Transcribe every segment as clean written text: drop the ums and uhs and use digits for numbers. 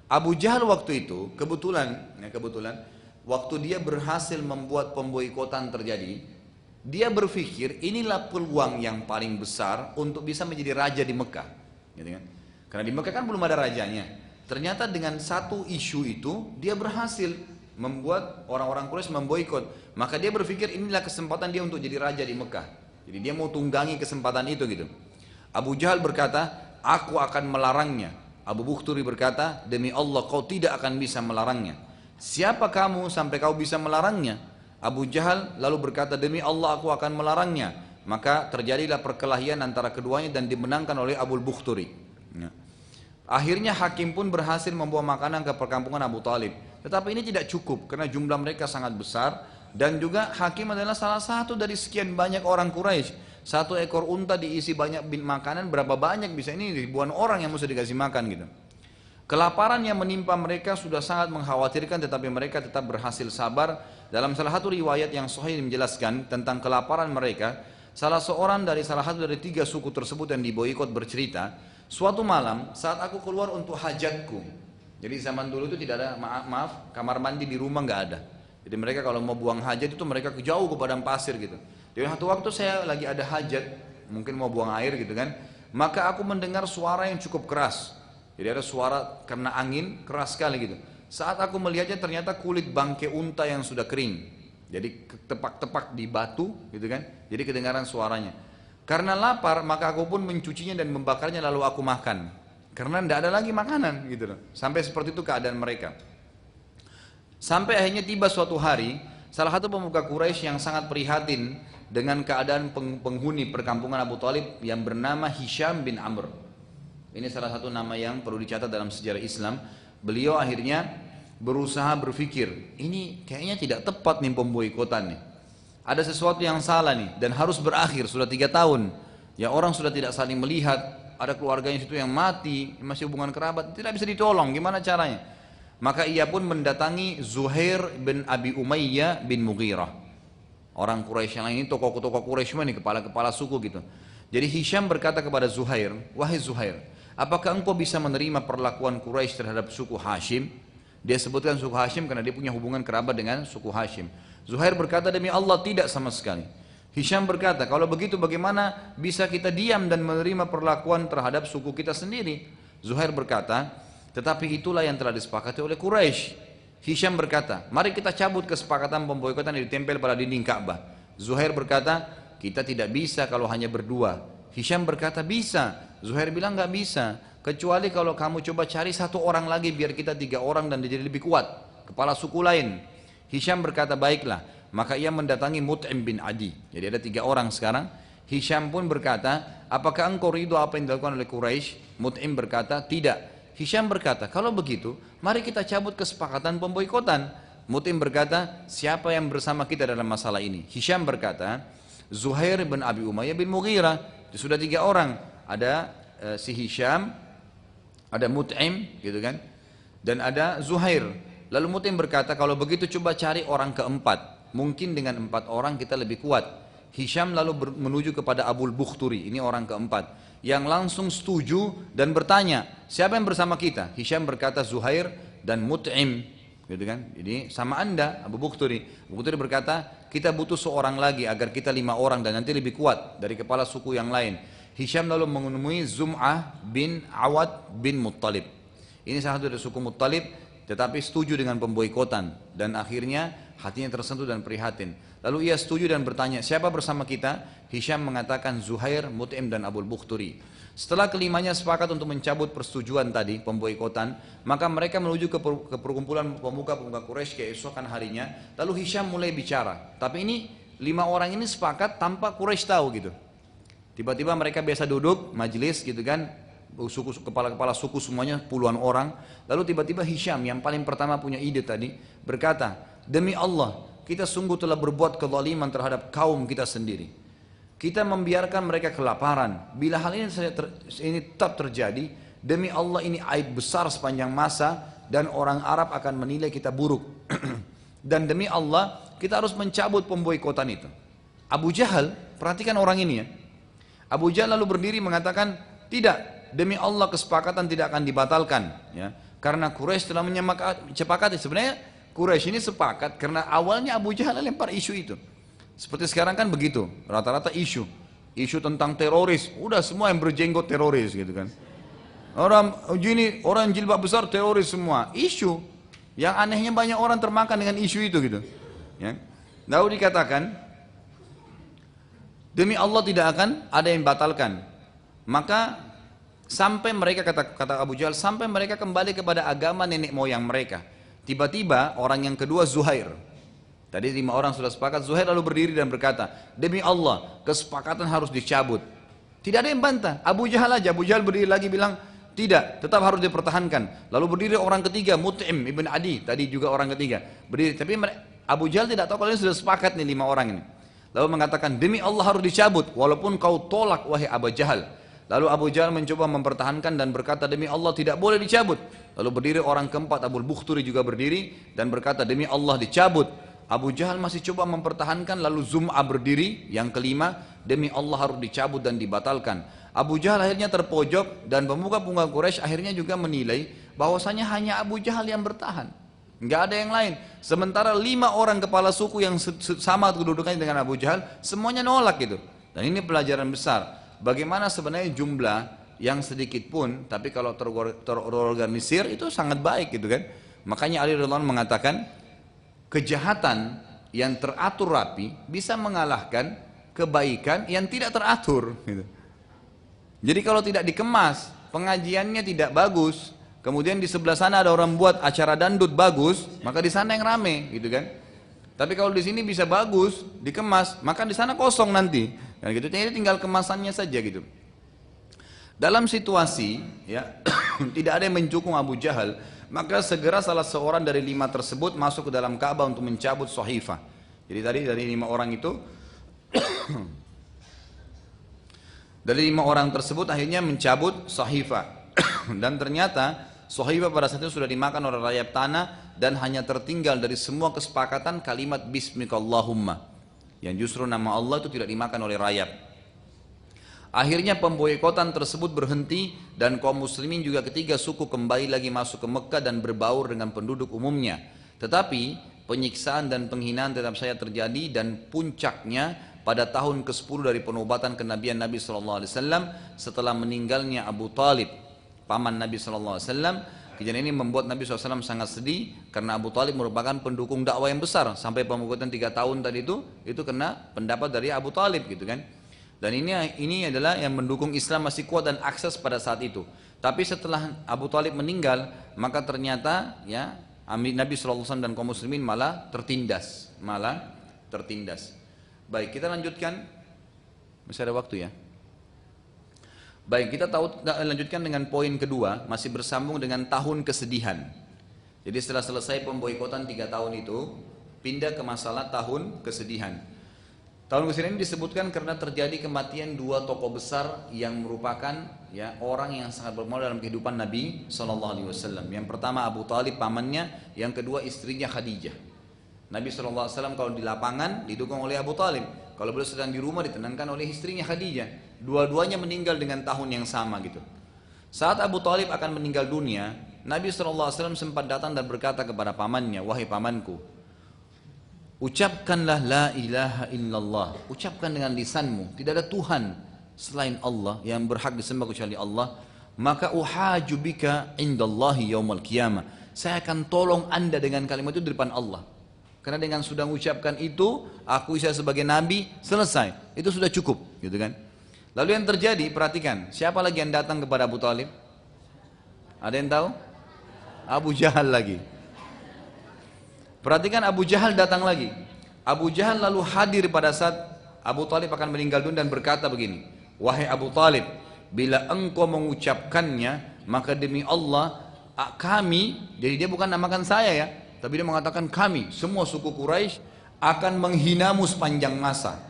Abu Jahal waktu itu kebetulan waktu dia berhasil membuat pemboikotan terjadi, dia berpikir inilah peluang yang paling besar untuk bisa menjadi raja di Mekah, gitu kan? Karena di Mekah kan belum ada rajanya. Ternyata dengan satu isu itu dia berhasil membuat orang-orang Quraisy memboikot. Maka dia berpikir inilah kesempatan dia untuk jadi raja di Mekah. Jadi dia mau tunggangi kesempatan itu gitu. Abu Jahal berkata, aku akan melarangnya. Abu Bukhturi berkata, demi Allah kau tidak akan bisa melarangnya. Siapa kamu sampai kau bisa melarangnya? Abu Jahal lalu berkata, demi Allah aku akan melarangnya. Maka terjadilah perkelahian antara keduanya dan dimenangkan oleh Abu Bukhturi. Ya. Akhirnya hakim pun berhasil membawa makanan ke perkampungan Abu Talib. Tetapi ini tidak cukup karena jumlah mereka sangat besar. Dan juga hakim adalah salah satu dari sekian banyak orang Quraisy. Satu ekor unta diisi banyak makanan, berapa banyak bisa, ini ribuan orang yang mesti dikasih makan gitu. Kelaparan yang menimpa mereka sudah sangat mengkhawatirkan, tetapi mereka tetap berhasil sabar. Dalam salah satu riwayat yang sahih menjelaskan tentang kelaparan mereka, salah satu dari 3 suku tersebut yang diboikot bercerita, suatu malam saat aku keluar untuk hajatku. Jadi zaman dulu itu tidak ada, maaf, kamar mandi di rumah nggak ada. Jadi mereka kalau mau buang hajat itu mereka jauh ke padang pasir gitu. Jadi satu waktu saya lagi ada hajat, mungkin mau buang air gitu kan, maka aku mendengar suara yang cukup keras. Jadi ada suara karena angin keras sekali gitu. Saat aku melihatnya ternyata kulit bangkai unta yang sudah kering. Jadi tepak-tepak di batu gitu kan. Jadi kedengaran suaranya. Karena lapar maka aku pun mencucinya dan membakarnya lalu aku makan. Karena tidak ada lagi makanan gitu loh. Sampai seperti itu keadaan mereka. Sampai akhirnya tiba suatu hari, salah satu pemuka Quraisy yang sangat prihatin dengan keadaan penghuni perkampungan Abu Talib yang bernama Hisham bin Amr. Ini salah satu nama yang perlu dicatat dalam sejarah Islam. Beliau akhirnya berusaha berpikir, ini kayaknya tidak tepat nih pemboikotan nih. Ada sesuatu yang salah nih dan harus berakhir, sudah 3 tahun. Ya orang sudah tidak saling melihat, ada keluarganya situ yang mati, masih hubungan kerabat, tidak bisa ditolong, gimana caranya? Maka ia pun mendatangi Zuhair bin Abi Umayyah bin Mughirah. Orang Quraisy yang lain ini tokoh-tokoh Quraisy ini kepala-kepala suku gitu. Jadi Hisham berkata kepada Zuhair, wahai Zuhair, apakah engkau bisa menerima perlakuan Quraisy terhadap suku Hashim? Dia sebutkan suku Hashim karena dia punya hubungan kerabat dengan suku Hashim. Zuhair berkata, demi Allah tidak sama sekali. Hisham berkata, kalau begitu bagaimana bisa kita diam dan menerima perlakuan terhadap suku kita sendiri? Zuhair berkata, tetapi itulah yang telah disepakati oleh Quraisy. Hisham berkata, mari kita cabut kesepakatan pemboikotan yang ditempel pada dinding Ka'bah. Zuhair berkata, kita tidak bisa kalau hanya berdua. Hisham berkata, bisa. Zuhair bilang nggak bisa, kecuali kalau kamu coba cari 1 orang lagi biar kita 3 orang dan dia jadi lebih kuat, kepala suku lain. Hisham berkata, baiklah. Maka ia mendatangi Mut'im bin Adi. Jadi ada 3 orang sekarang. Hisham pun berkata, apakah engkau ridho apa yang dilakukan oleh Quraisy? Mut'im berkata, tidak. Hisham berkata, kalau begitu, mari kita cabut kesepakatan pemboikotan. Mut'im berkata, siapa yang bersama kita dalam masalah ini? Hisham berkata, Zuhair bin Abi Umayyah bin Mughirah. Sudah 3 orang. Ada si Hisham, ada Mut'im, gitu kan? Dan ada Zuhair. Lalu Mut'im berkata, kalau begitu coba cari orang keempat. Mungkin dengan 4 orang kita lebih kuat. Hisham lalu menuju kepada Abu Bukhturi. Ini orang keempat. Yang langsung setuju dan bertanya, siapa yang bersama kita? Hisham berkata Zuhair dan Mut'im, gitu kan? Jadi sama anda Abu Bukhturi. Abu Bukhturi berkata, kita butuh seorang lagi agar kita 5 orang dan nanti lebih kuat dari kepala suku yang lain. Hisham lalu menemui Zum'ah bin Awad bin Muttalib. Ini salah satu dari suku Muttalib, tetapi setuju dengan pemboikotan dan akhirnya hatinya tersentuh dan prihatin. Lalu ia setuju dan bertanya, siapa bersama kita? Hisham mengatakan Zuhair, Mut'im dan Abu Bukhturi. Setelah kelimanya sepakat untuk mencabut persetujuan tadi, pemboikotan, maka mereka menuju ke perkumpulan pemuka-pemuka Quraisy keesokan harinya. Lalu Hisham mulai bicara. Tapi ini 5 orang ini sepakat tanpa Quraisy tahu gitu. Tiba-tiba mereka biasa duduk, majelis gitu kan, kepala-kepala suku semuanya puluhan orang. Lalu tiba-tiba Hisham yang paling pertama punya ide tadi berkata, demi Allah, kita sungguh telah berbuat kezaliman terhadap kaum kita sendiri. Kita membiarkan mereka kelaparan. Bila hal ini tetap terjadi, demi Allah ini aib besar sepanjang masa dan orang Arab akan menilai kita buruk. Dan demi Allah, kita harus mencabut pemboikotan itu. Abu Jahal, perhatikan orang ini ya. Abu Jahal lalu berdiri mengatakan, tidak, demi Allah kesepakatan tidak akan dibatalkan. Ya. Karena Quraisy telah menyepakati. Sebenarnya Quraisy ini sepakat karena awalnya Abu Jahal lempar isu itu. Seperti sekarang kan begitu, rata-rata isu tentang teroris, udah semua yang berjenggot teroris gitu kan. Orang jilbab besar teroris semua, isu. Yang anehnya banyak orang termakan dengan isu itu gitu. Ya. Lalu dikatakan, demi Allah tidak akan ada yang batalkan. Maka sampai mereka, kata Abu Jahal, sampai mereka kembali kepada agama nenek moyang mereka. Tiba-tiba orang yang kedua, Zuhair. Tadi 5 orang sudah sepakat, Zuhair lalu berdiri dan berkata, demi Allah, kesepakatan harus dicabut. Tidak ada yang bantah, Abu Jahal aja. Abu Jahal berdiri lagi bilang, tidak, tetap harus dipertahankan. Lalu berdiri orang ketiga, Mut'im ibn Adi, tadi juga orang ketiga. Berdiri, tapi Abu Jahal tidak tahu kalau ini sudah sepakat nih 5 orang ini. Lalu mengatakan, demi Allah harus dicabut, walaupun kau tolak wahai Abu Jahal. Lalu Abu Jahal mencoba mempertahankan dan berkata, demi Allah tidak boleh dicabut. Lalu berdiri orang keempat, Abu Bukhturi juga berdiri dan berkata, demi Allah dicabut. Abu Jahal masih coba mempertahankan, lalu Zum'ah berdiri, yang kelima, demi Allah harus dicabut dan dibatalkan. Abu Jahal akhirnya terpojok dan pemuka-pemuka Quraisy akhirnya juga menilai bahwasanya hanya Abu Jahal yang bertahan. Nggak ada yang lain. Sementara 5 orang kepala suku yang sama kedudukannya dengan Abu Jahal, semuanya nolak gitu. Dan ini pelajaran besar. Bagaimana sebenarnya jumlah yang sedikit pun, tapi kalau terorganisir itu sangat baik gitu kan. Makanya Ali radhiyallahu anhu mengatakan, kejahatan yang teratur rapi bisa mengalahkan kebaikan yang tidak teratur gitu. Jadi kalau tidak dikemas, pengajiannya tidak bagus, kemudian di sebelah sana ada orang buat acara dandut bagus, maka di sana yang rame gitu kan. Tapi kalau di sini bisa bagus, dikemas, maka di sana kosong nanti. Dan gitu, jadi tinggal kemasannya saja gitu. Dalam situasi ya tidak ada yang mencukung Abu Jahal, maka segera salah seorang dari 5 tersebut masuk ke dalam Ka'bah untuk mencabut sahifah. Jadi tadi dari 5 orang itu dari 5 orang tersebut akhirnya mencabut sahifah. Dan ternyata sahifah pada saat itu sudah dimakan oleh rakyat tanah dan hanya tertinggal dari semua kesepakatan kalimat Bismikallahumma, yang justru nama Allah itu tidak dimakan oleh rakyat. Akhirnya pemboikotan tersebut berhenti dan kaum muslimin juga ketiga suku kembali lagi masuk ke Mekah dan berbaur dengan penduduk umumnya. Tetapi penyiksaan dan penghinaan tetap saja terjadi dan puncaknya pada tahun ke-10 dari penobatan kenabian Nabi SAW setelah meninggalnya Abu Talib, paman Nabi SAW. Kejadian ini membuat Nabi SAW sangat sedih karena Abu Talib merupakan pendukung dakwah yang besar. Sampai pemboikotan 3 tahun tadi itu kena pendapat dari Abu Talib gitu kan. Dan ini adalah yang mendukung Islam masih kuat dan akses pada saat itu. Tapi setelah Abu Talib meninggal, maka ternyata ya Nabi SAW dan kaum muslimin malah tertindas. Baik, kita lanjutkan. Masih ada waktu ya? Baik, kita lanjutkan dengan poin kedua, masih bersambung dengan tahun kesedihan. Jadi setelah selesai pemboikotan 3 tahun itu, pindah ke masalah tahun kesedihan. Tahun kesedihan ini disebutkan karena terjadi kematian 2 tokoh besar yang merupakan ya orang yang sangat berpengaruh dalam kehidupan Nabi SAW. Yang pertama Abu Talib pamannya, yang kedua istrinya Khadijah. Nabi SAW kalau di lapangan didukung oleh Abu Talib, kalau beliau sedang di rumah ditenangkan oleh istrinya Khadijah. Dua-duanya meninggal dengan tahun yang sama gitu. Saat Abu Talib akan meninggal dunia, Nabi SAW sempat datang dan berkata kepada pamannya, wahai pamanku, ucapkanlah la ilaha illallah, ucapkan dengan lisanmu, tidak ada Tuhan selain Allah yang berhak disembah kecuali Allah, maka uhaju bika indallahi yaumal qiyamah, saya akan tolong anda dengan kalimat itu di depan Allah. Karena dengan sudah mengucapkan itu, akui saya sebagai nabi, selesai, itu sudah cukup gitu kan. Lalu yang terjadi, perhatikan, siapa lagi yang datang kepada Abu Talib? Ada yang tahu? Abu Jahal lagi. Perhatikan, Abu Jahal datang lagi. Abu Jahal lalu hadir pada saat Abu Talib akan meninggal dunia dan berkata begini, wahai Abu Talib, bila engkau mengucapkannya, maka demi Allah kami, jadi dia bukan namakan saya ya, tapi dia mengatakan kami, semua suku Quraisy akan menghinamu sepanjang masa.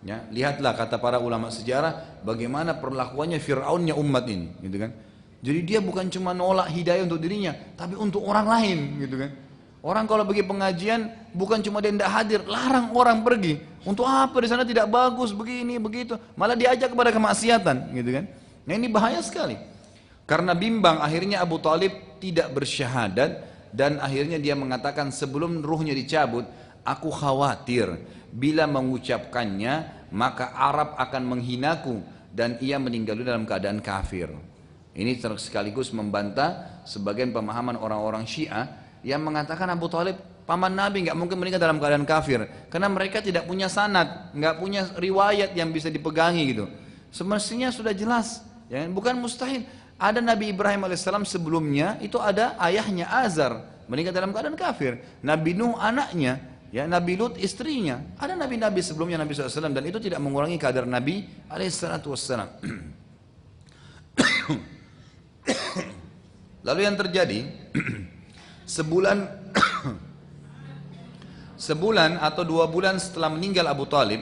Ya, lihatlah kata para ulama sejarah bagaimana perlakuannya Fir'aunnya umat ini, gitu kan. Jadi dia bukan cuma nolak hidayah untuk dirinya, tapi untuk orang lain, gitu kan. Orang kalau pergi pengajian bukan cuma dia tidak hadir, larang orang pergi. Untuk apa di sana tidak bagus begini begitu, malah diajak kepada kemaksiatan, gitu kan. Nah ini bahaya sekali. Karena bimbang akhirnya Abu Talib tidak bersyahadat dan akhirnya dia mengatakan sebelum ruhnya dicabut, aku khawatir bila mengucapkannya maka Arab akan menghinaku dan ia meninggal dalam keadaan kafir. Ini sekaligus membantah sebagian pemahaman orang-orang Syiah yang mengatakan Abu Talib paman Nabi nggak mungkin meninggal dalam keadaan kafir karena mereka tidak punya sanad, nggak punya riwayat yang bisa dipegangi gitu. Semestinya sudah jelas, ya, bukan mustahil. Ada Nabi Ibrahim alaihissalam sebelumnya itu ada ayahnya Azar meninggal dalam keadaan kafir, Nabi Nuh anaknya, ya, Nabi Lut istrinya, ada nabi-nabi sebelumnya Nabi SAW dan itu tidak mengurangi kadar Nabi alaihissalam. Lalu yang terjadi sebulan atau 2 bulan setelah meninggal Abu Talib,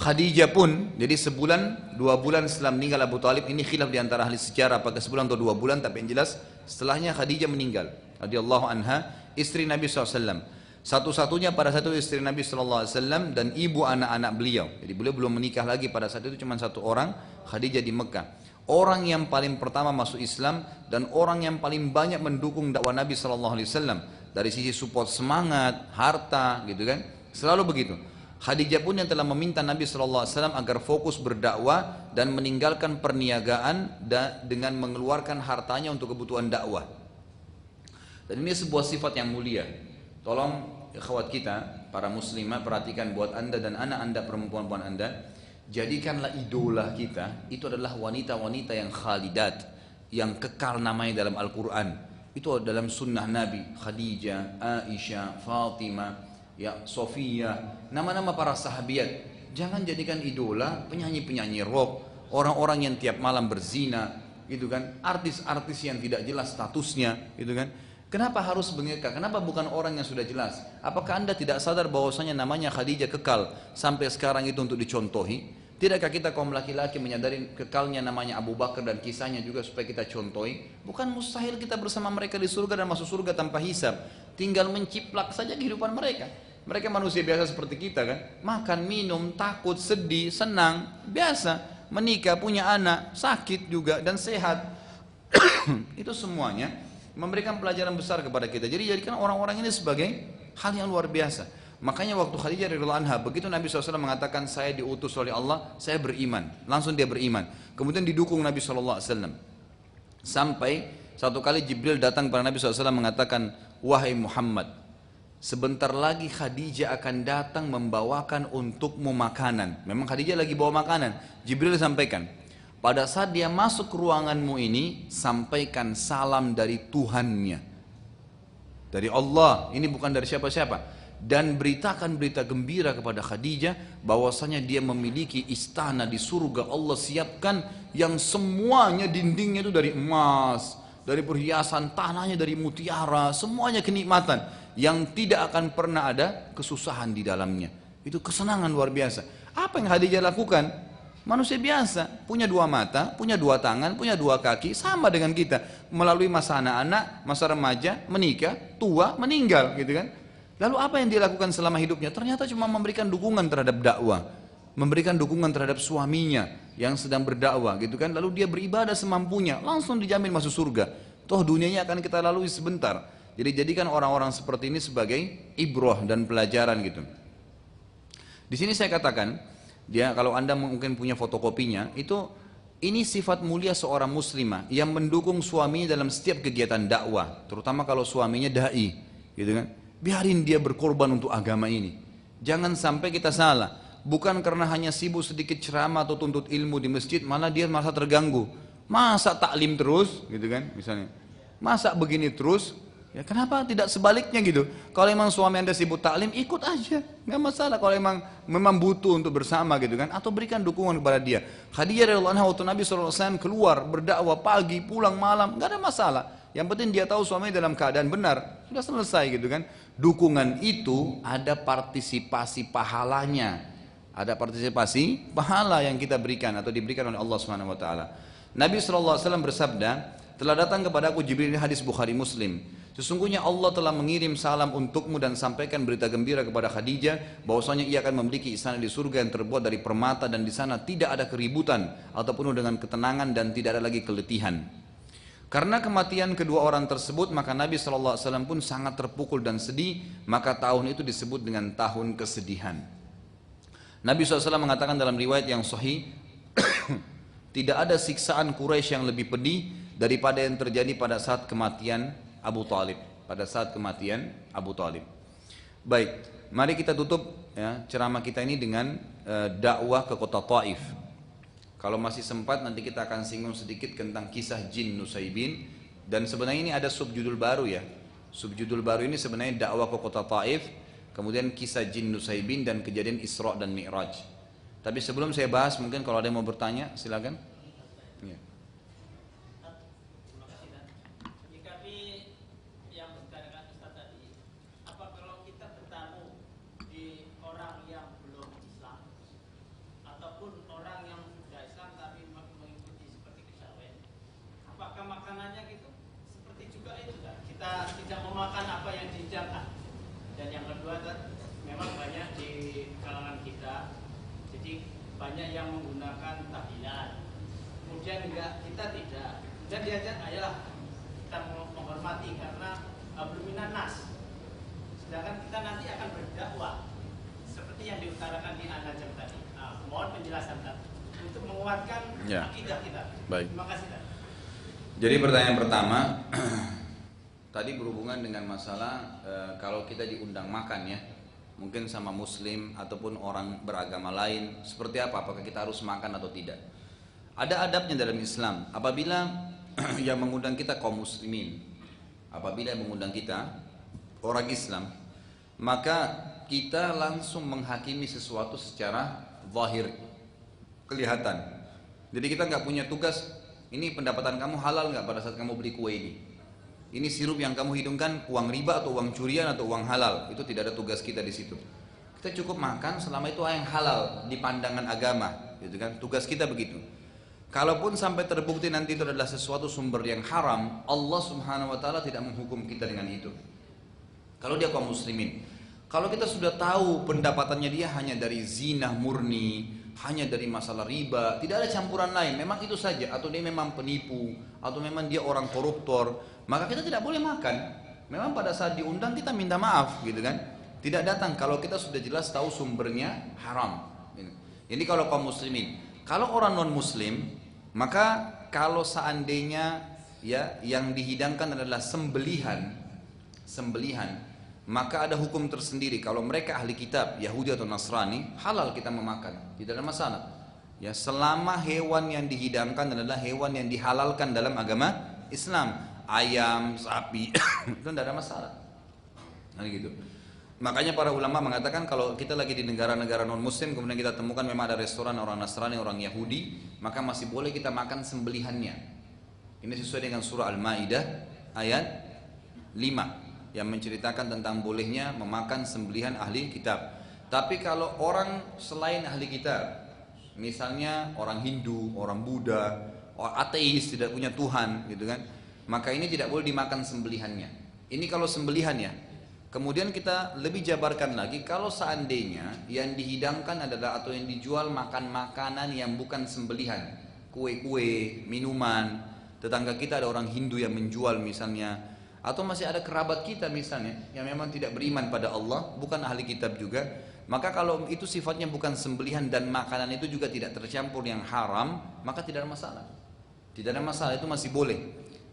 Khadijah pun, jadi sebulan 2 bulan setelah meninggal Abu Talib, ini khilaf di antara ahli sejarah apakah sebulan atau 2 bulan, tapi yang jelas setelahnya Khadijah meninggal radhiyallahu anha, istri Nabi SAW, satu-satunya pada saat itu istri Nabi SAW dan ibu anak-anak beliau. Jadi beliau belum menikah lagi pada saat itu, cuma 1 orang, Khadijah di Mekah. Orang yang paling pertama masuk Islam dan orang yang paling banyak mendukung dakwah Nabi SAW dari sisi support semangat, harta, gitu kan, selalu begitu. Khadijah pun yang telah meminta Nabi SAW agar fokus berdakwah dan meninggalkan perniagaan dengan mengeluarkan hartanya untuk kebutuhan dakwah. Dan ini sebuah sifat yang mulia. Tolong ikhwat kita, para muslimah, perhatikan buat anda dan anak anda, perempuan-perempuan anda, jadikanlah idola kita itu adalah wanita-wanita yang khalidat, yang kekal namanya dalam Al-Quran. Itu dalam sunnah Nabi, Khadijah, Aisyah, Fatimah, ya, Sofia, nama-nama para sahabiat. Jangan jadikan idola penyanyi-penyanyi rock, orang-orang yang tiap malam berzina, gitu kan, artis-artis yang tidak jelas statusnya, gitu kan. Kenapa harus mengeka? Kenapa bukan orang yang sudah jelas? Apakah anda tidak sadar bahwasanya namanya Khadijah kekal sampai sekarang itu untuk dicontohi? Tidakkah kita kaum laki-laki menyadari kekalnya namanya Abu Bakar dan kisahnya juga supaya kita contohi? Bukan mustahil kita bersama mereka di surga dan masuk surga tanpa hisab. Tinggal menciplak saja kehidupan mereka. Mereka manusia biasa seperti kita kan. Makan, minum, takut, sedih, senang, biasa. Menikah, punya anak, sakit juga dan sehat. Itu semuanya memberikan pelajaran besar kepada kita. Jadi jadikan orang-orang ini sebagai hal yang luar biasa. Makanya waktu Khadijah radhiyallahu anha, begitu Nabi SAW mengatakan saya diutus oleh Allah, saya beriman. Langsung dia beriman. Kemudian didukung Nabi SAW. Sampai satu kali Jibril datang kepada Nabi SAW mengatakan, wahai Muhammad, sebentar lagi Khadijah akan datang membawakan untukmu makanan. Memang Khadijah lagi bawa makanan. Jibril sampaikan, pada saat dia masuk ke ruanganmu ini, sampaikan salam dari Tuhannya, dari Allah. Ini bukan dari siapa-siapa. Dan beritakan berita gembira kepada Khadijah bahwasanya dia memiliki istana di surga Allah siapkan yang semuanya dindingnya itu dari emas, dari perhiasan, tanahnya dari mutiara, semuanya kenikmatan yang tidak akan pernah ada kesusahan di dalamnya. Itu kesenangan luar biasa. Apa yang Khadijah lakukan? Manusia biasa, punya 2 mata, punya 2 tangan, punya 2 kaki, sama dengan kita. Melalui masa anak-anak, masa remaja, menikah, tua, meninggal, gitu kan. Lalu apa yang dia lakukan selama hidupnya? Ternyata cuma memberikan dukungan terhadap dakwah, memberikan dukungan terhadap suaminya yang sedang berdakwah, gitu kan. Lalu dia beribadah semampunya, langsung dijamin masuk surga. Toh dunianya akan kita lalui sebentar. Jadi jadikan orang-orang seperti ini sebagai ibrah dan pelajaran gitu. Di sini saya katakan, dia kalau anda mungkin punya fotokopinya, itu ini sifat mulia seorang muslimah yang mendukung suaminya dalam setiap kegiatan dakwah, terutama kalau suaminya dai, gitu kan. Biarin dia berkorban untuk agama ini. Jangan sampai kita salah. Bukan karena hanya sibuk sedikit ceramah atau tuntut ilmu di masjid, malah dia merasa terganggu. Masa taklim terus, gitu kan, misalnya. Masa begini terus? Ya kenapa tidak sebaliknya gitu? Kalau memang suami anda sibuk taklim, ikut aja, nggak masalah. Kalau memang butuh untuk bersama gitu kan, atau berikan dukungan kepada dia. Khadijah radhiyallahu anha waktu Nabi SAW keluar berdakwah pagi, pulang malam, nggak ada masalah. Yang penting dia tahu suaminya dalam keadaan benar, sudah selesai gitu kan. Dukungan itu ada partisipasi pahalanya, ada partisipasi pahala yang kita berikan atau diberikan oleh Allah SWT. Nabi SAW bersabda, telah datang kepada aku Jibril, hadis Bukhari Muslim, Sesungguhnya Allah telah mengirim salam untukmu dan sampaikan berita gembira kepada Khadijah bahwasanya ia akan memiliki istana di surga yang terbuat dari permata dan di sana tidak ada keributan atau penuh dengan ketenangan dan tidak ada lagi keletihan. Karena kematian kedua orang tersebut maka Nabi SAW pun sangat terpukul dan sedih, maka tahun itu disebut dengan tahun kesedihan. Nabi SAW mengatakan dalam riwayat yang sahih, tidak ada siksaan Quraisy yang lebih pedih daripada yang terjadi pada saat kematian Abu Talib. Pada saat kematian Abu Talib. Baik, mari kita tutup ya, ceramah kita ini dengan dakwah ke kota Taif. Kalau masih sempat nanti kita akan singgung sedikit tentang kisah jin Nusaybin. Dan sebenarnya ini ada subjudul baru ya. Subjudul baru ini sebenarnya dakwah ke kota Taif, kemudian kisah jin Nusaybin dan kejadian Isra dan Mi'raj. Tapi sebelum saya bahas, mungkin kalau ada yang mau bertanya silakan. Ya. Tidak memakan apa yang dihidangkan. Dan yang kedua, memang banyak di kalangan kita, jadi banyak yang menggunakan tahlilan. Kemudian enggak, kita tidak. Dan diajak, ayolah kita menghormati karena hablum minan nas. Sedangkan kita nanti akan berdakwah seperti yang diutarakan di An-Najm tadi. Mohon penjelasan tadi untuk menguatkan akidah kita. Baik. Terima kasih. Jadi pertanyaan pertama. Tadi berhubungan dengan masalah kalau kita diundang makan ya, mungkin sama muslim ataupun orang beragama lain, seperti apa? Apakah kita harus makan atau tidak? Ada adabnya dalam Islam. Apabila yang mengundang kita kaum muslimin, apabila yang mengundang kita orang Islam, maka kita langsung menghakimi sesuatu secara zahir, kelihatan. Jadi kita nggak punya tugas, ini pendapatan kamu halal nggak pada saat kamu beli kue ini? Ini sirup yang kamu hidungkan uang riba atau uang curian atau uang halal, itu tidak ada tugas kita di situ. Kita cukup makan selama itu yang halal di pandangan agama, gitu kan? Tugas kita begitu. Kalaupun sampai terbukti nanti itu adalah sesuatu sumber yang haram, Allah Subhanahu wa taala tidak menghukum kita dengan itu. Kalau dia kaum muslimin, kalau kita sudah tahu pendapatannya dia hanya dari zina murni, hanya dari masalah riba, tidak ada campuran lain, memang itu saja, atau dia memang penipu, atau memang dia orang koruptor, maka kita tidak boleh makan. Memang pada saat diundang kita minta maaf, gitu kan? Tidak datang kalau kita sudah jelas tahu sumbernya haram. Ini kalau kaum muslimin. Kalau orang non muslim, maka kalau seandainya ya yang dihidangkan adalah sembelihan, maka ada hukum tersendiri. Kalau mereka ahli kitab, Yahudi atau Nasrani, halal kita memakan, tidak ada masalah. Ya, selama hewan yang dihidangkan adalah hewan yang dihalalkan dalam agama Islam, ayam, sapi, itu tidak ada masalah. Nah, gitu. Makanya para ulama mengatakan kalau kita lagi di negara-negara non muslim, kemudian kita temukan memang ada restoran orang Nasrani, orang Yahudi, maka masih boleh kita makan sembelihannya. Ini sesuai dengan surah Al-Maidah ayat 5 yang menceritakan tentang bolehnya memakan sembelihan ahli kitab. Tapi kalau orang selain ahli kitab, misalnya orang Hindu, orang Buddha, orang ateis, tidak punya Tuhan, gitu kan, maka ini tidak boleh dimakan sembelihannya. Ini kalau sembelihannya. Kemudian kita lebih jabarkan lagi, kalau seandainya yang dihidangkan adalah atau yang dijual makan makanan yang bukan sembelihan, kue-kue, minuman, tetangga kita ada orang Hindu yang menjual misalnya, atau masih ada kerabat kita misalnya yang memang tidak beriman pada Allah, bukan ahli kitab juga, maka kalau itu sifatnya bukan sembelihan dan makanan itu juga tidak tercampur yang haram, maka tidak ada masalah. Tidak ada masalah, itu masih boleh.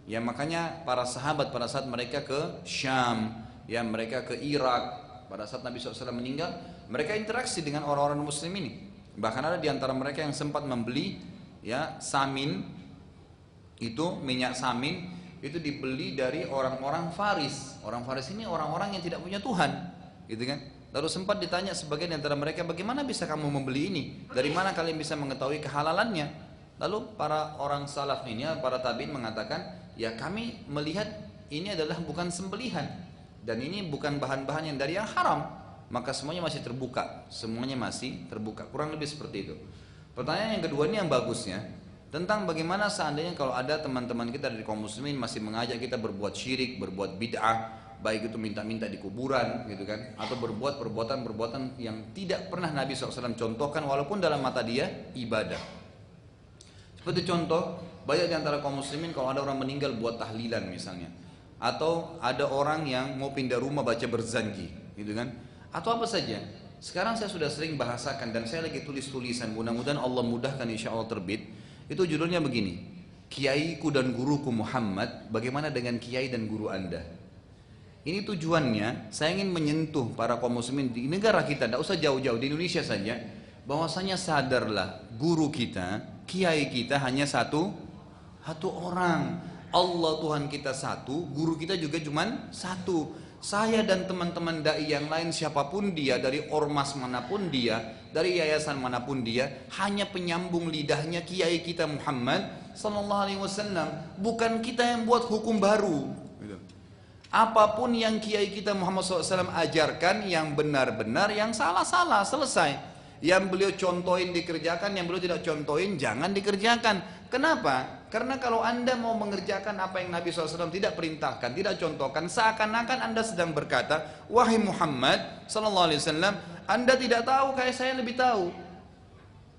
Ya, makanya para sahabat pada saat mereka ke Syam, ya mereka ke Irak, pada saat Nabi SAW meninggal, mereka interaksi dengan orang-orang muslim ini. Bahkan ada di antara mereka yang sempat membeli ya samin, itu minyak samin, itu dibeli dari orang-orang Faris. Orang Faris ini orang-orang yang tidak punya Tuhan, gitu kan. Lalu sempat ditanya sebagian di antara mereka, bagaimana bisa kamu membeli ini? Dari mana kalian bisa mengetahui kehalalannya? Lalu para orang salaf ini, para tabi'in mengatakan, ya kami melihat ini adalah bukan sembelihan, dan ini bukan bahan-bahan yang dari yang haram, maka semuanya masih terbuka, semuanya masih terbuka. Kurang lebih seperti itu. Pertanyaan yang kedua ini yang bagusnya, tentang bagaimana seandainya kalau ada teman-teman kita dari kaum muslimin masih mengajak kita berbuat syirik, berbuat bid'ah, baik itu minta-minta di kuburan gitu kan, atau berbuat perbuatan-perbuatan yang tidak pernah Nabi SAW contohkan walaupun dalam mata dia ibadah. Seperti contoh, banyak di antara kaum muslimin kalau ada orang meninggal buat tahlilan misalnya, atau ada orang yang mau pindah rumah baca berzanji gitu kan, atau apa saja. Sekarang saya sudah sering bahasakan dan saya lagi tulis tulisan, mudah-mudahan Allah mudahkan insya Allah terbit. Itu judulnya begini, Kiaiku dan Guruku Muhammad, bagaimana dengan kiai dan guru Anda? Ini tujuannya, saya ingin menyentuh para kaum muslimin di negara kita, tidak usah jauh-jauh, di Indonesia saja, bahwasanya sadarlah guru kita, kiai kita hanya satu orang. Allah Tuhan kita satu, guru kita juga cuma satu. Saya dan teman-teman dai yang lain siapapun dia, dari ormas manapun dia, dari yayasan manapun dia, hanya penyambung lidahnya kiai kita Muhammad sallallahu alaihi wasallam. Bukan kita yang buat hukum baru. Apapun yang kiai kita Muhammad SAW ajarkan, yang benar-benar, yang salah-salah, selesai. Yang beliau contohin dikerjakan, yang beliau tidak contohin jangan dikerjakan. Kenapa? Karena kalau Anda mau mengerjakan apa yang Nabi SAW tidak perintahkan, tidak contohkan, seakan-akan Anda sedang berkata, wahai Muhammad SAW, Anda tidak tahu, kayak saya lebih tahu.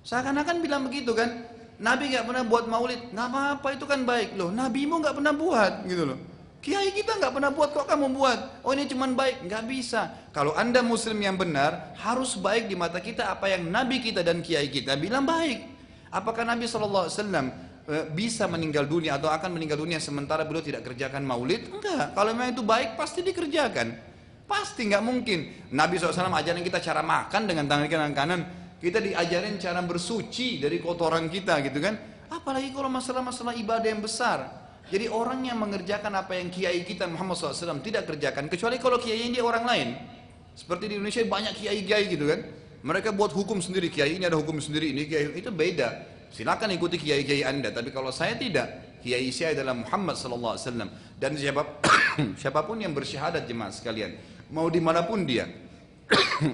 Seakan-akan bilang begitu kan. Nabi gak pernah buat maulid, gak apa-apa, itu kan baik loh. Nabimu gak pernah buat gitu loh. Kiai kita nggak pernah buat, kok kamu buat? Oh ini cuman baik, nggak bisa. Kalau Anda muslim yang benar, harus baik di mata kita apa yang Nabi kita dan kiai kita bilang baik. Apakah Nabi SAW bisa meninggal dunia atau akan meninggal dunia sementara beliau tidak kerjakan maulid? Enggak. Kalau memang itu baik pasti dikerjakan. Pasti nggak mungkin. Nabi SAW ajarin kita cara makan dengan tangan kanan, kita diajarin cara bersuci dari kotoran kita gitu kan. Apalagi kalau masalah-masalah ibadah yang besar. Jadi orang yang mengerjakan apa yang kiai kita Muhammad SAW tidak kerjakan, kecuali kalau kiai dia orang lain. Seperti di Indonesia banyak kiai-kiai gitu kan. Mereka buat hukum sendiri, kiai ini ada hukum sendiri, ini kiai itu beda. Silakan ikuti kiai-kiai Anda, tapi kalau saya tidak. Kiai saya adalah Muhammad SAW. Dan siapapun yang bersyahadat jemaah sekalian, mau dimanapun dia,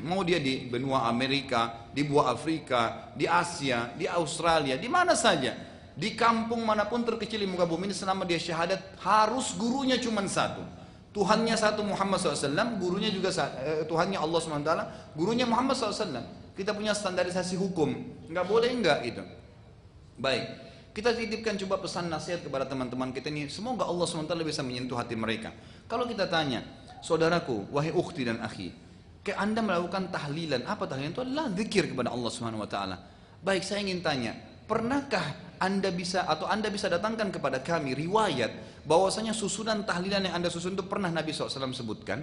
mau dia di benua Amerika, di benua Afrika, di Asia, di Australia, di mana saja. Di kampung manapun terkecil di muka bumi ini, selama dia syahadat, harus gurunya cuma satu. Tuhannya satu Muhammad SAW, gurunya juga Tuhannya Allah SWT, gurunya Muhammad SAW. Kita punya standarisasi hukum, nggak boleh nggak itu. Baik, kita titipkan coba pesan nasihat kepada teman-teman kita ini. Semoga Allah SWT bisa menyentuh hati mereka. Kalau kita tanya, saudaraku, wahai ukhti dan akhi, kayak Anda melakukan tahlilan, apa tahlilan? Itu adalah zikir kepada Allah SWT. Baik, saya ingin tanya, pernahkah Anda bisa datangkan kepada kami riwayat bahwasanya susunan tahlilan yang Anda susun itu pernah Nabi SAW sebutkan?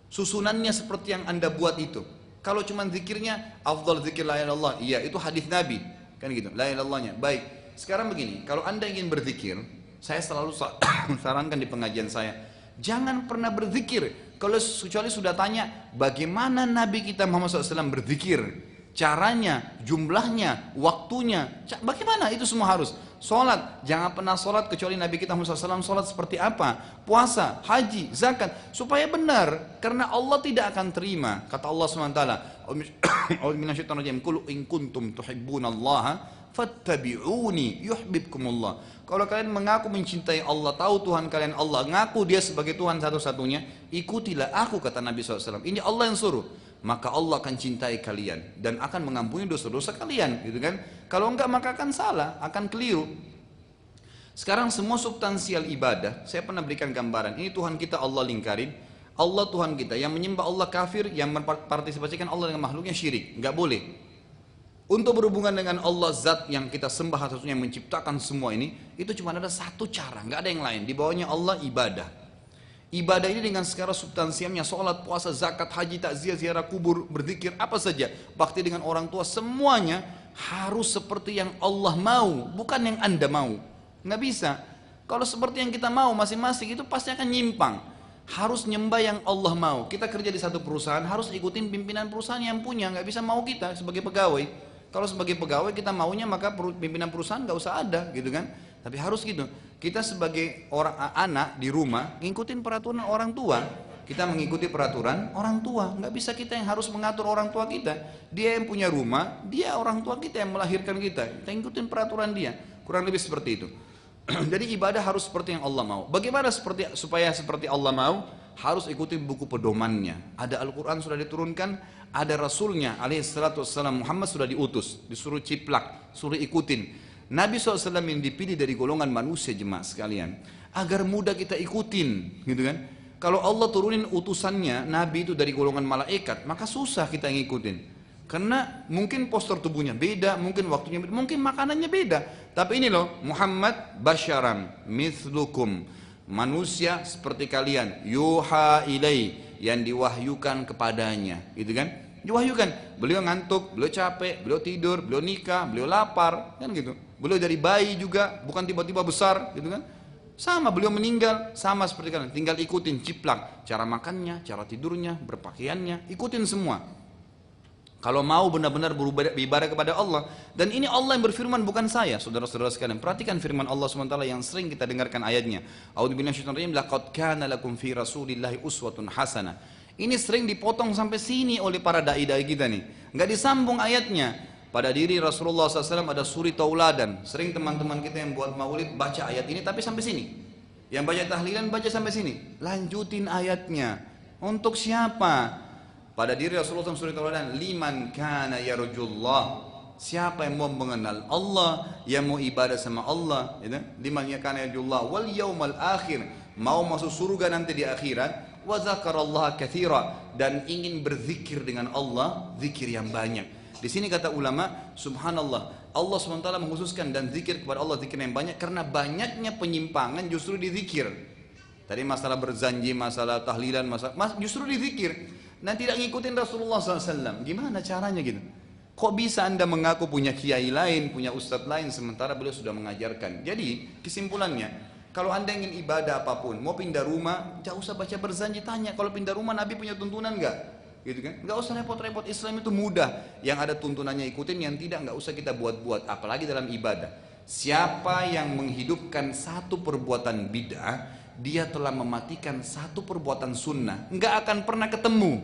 Susunannya seperti yang Anda buat itu. Kalau cuma zikirnya afdal zikir la ilaha illallah, iya itu hadis Nabi, kan gitu. La ilaha illallahnya. Baik. Sekarang begini, kalau Anda ingin berzikir, saya selalu sarankan di pengajian saya, jangan pernah berzikir kalau kecuali sudah tanya bagaimana Nabi kita Muhammad SAW berzikir. Caranya, jumlahnya, waktunya, bagaimana itu semua harus. Sholat, jangan pernah sholat kecuali Nabi kita Muhammad SAW sholat seperti apa. Puasa, haji, zakat, supaya benar. Karena Allah tidak akan terima. Kata Allah SWT, Qul in kuntum tuhibbunallaha fattabi'uni yuhibbukumullah. Kalau kalian mengaku mencintai Allah, tahu Tuhan kalian Allah, ngaku dia sebagai Tuhan satu-satunya, ikutilah aku, kata Nabi SAW. Ini Allah yang suruh. Maka Allah akan cintai kalian dan akan mengampuni dosa-dosa kalian, gitu kan? Kalau enggak maka akan salah, akan keliru. Sekarang semua substansial ibadah, saya pernah berikan gambaran. Ini Tuhan kita Allah lingkarin, Allah Tuhan kita. Yang menyembah Allah kafir, yang mempartisipasikan Allah dengan makhluknya syirik, enggak boleh. Untuk berhubungan dengan Allah Zat yang kita sembah satu-satunya yang menciptakan semua ini, itu cuma ada satu cara, enggak ada yang lain. Di bawahnya Allah ibadah. Ibadah ini dengan segala substansialnya, sholat, puasa, zakat, haji, takziah, ziarah kubur, berzikir, apa saja, bakti dengan orang tua, semuanya harus seperti yang Allah mau, bukan yang Anda mau. Nggak bisa. Kalau seperti yang kita mau masing-masing itu pasti akan nyimpang. Harus nyembah yang Allah mau. Kita kerja di satu perusahaan, harus ikutin pimpinan perusahaan yang punya, nggak bisa mau kita sebagai pegawai. Kalau sebagai pegawai kita maunya, maka pimpinan perusahaan nggak usah ada, gitu kan? Tapi harus gitu. Kita sebagai orang anak di rumah ngikutin peraturan orang tua. Kita mengikuti peraturan orang tua. Nggak bisa kita yang harus mengatur orang tua kita. Dia yang punya rumah, dia orang tua kita yang melahirkan kita. Kita ngikutin peraturan dia. Kurang lebih seperti itu. Jadi ibadah harus seperti yang Allah mau. Bagaimana supaya seperti Allah mau? Harus ikuti buku pedomannya. Ada Al-Quran sudah diturunkan, ada Rasulnya alaihissalatu wassalam Muhammad sudah diutus, disuruh ciplak, suruh ikutin. Nabi SAW yang dipilih dari golongan manusia jemaah sekalian, agar mudah kita ikutin, gitu kan? Kalau Allah turunin utusannya, Nabi itu dari golongan malaikat, maka susah kita ngikutin. Karena mungkin postur tubuhnya beda, mungkin waktunya beda, mungkin makanannya beda. Tapi ini loh, Muhammad basyaran mithlukum, manusia seperti kalian, yuha ilai, yang diwahyukan kepadanya, gitu kan? Diwahyukan, beliau ngantuk, beliau capek, beliau tidur, beliau nikah, beliau lapar, kan gitu. Beliau dari bayi juga, bukan tiba-tiba besar, gitu kan? Sama, beliau meninggal, sama seperti kalian. Tinggal ikutin ciplak, cara makannya, cara tidurnya, berpakaiannya, ikutin semua. Kalau mau benar-benar beribadah kepada Allah. Dan ini Allah yang berfirman, bukan saya. Saudara-saudara sekalian, perhatikan firman Allah SWT yang sering kita dengarkan ayatnya. A'udzubillahi minasyaitonir rajim, laqad kana lakum fi rasulillahi uswatun hasanah. Ini sering dipotong sampai sini oleh para dai-dai kita nih. Enggak disambung ayatnya. Pada diri Rasulullah SAW ada suri tauladan. Sering teman-teman kita yang buat maulid baca ayat ini tapi sampai sini. Yang baca tahlilan baca sampai sini. Lanjutin ayatnya. Untuk siapa? Pada diri Rasulullah SAW suri tauladan, liman kana yarjullah. Siapa yang mau mengenal Allah, yang mau ibadah sama Allah, gitu? Liman kana yarjullah wal yaumal akhir, mau masuk surga nanti di akhirat, wa dzakarallaha katsira, dan ingin berzikir dengan Allah, zikir yang banyak. Di sini kata ulama, subhanallah, Allah SWT mengkhususkan dan zikir kepada Allah zikir yang banyak karena banyaknya penyimpangan justru di zikir. Tadi masalah berzanji, masalah tahlilan, masalah justru di zikir. Dan tidak ngikutin Rasulullah SAW. Gimana caranya gitu? Kok bisa anda mengaku punya kiai lain, punya ustadz lain, sementara beliau sudah mengajarkan. Jadi kesimpulannya, kalau anda ingin ibadah apapun, mau pindah rumah, jangan usah baca berzanji, tanya. Kalau pindah rumah Nabi punya tuntunan enggak? Gitu kan? Enggak usah repot-repot, Islam itu mudah. Yang ada tuntunannya ikutin, yang tidak enggak usah kita buat-buat. Apalagi dalam ibadah. Siapa yang menghidupkan satu perbuatan bid'ah, dia telah mematikan satu perbuatan sunnah. Enggak akan pernah ketemu.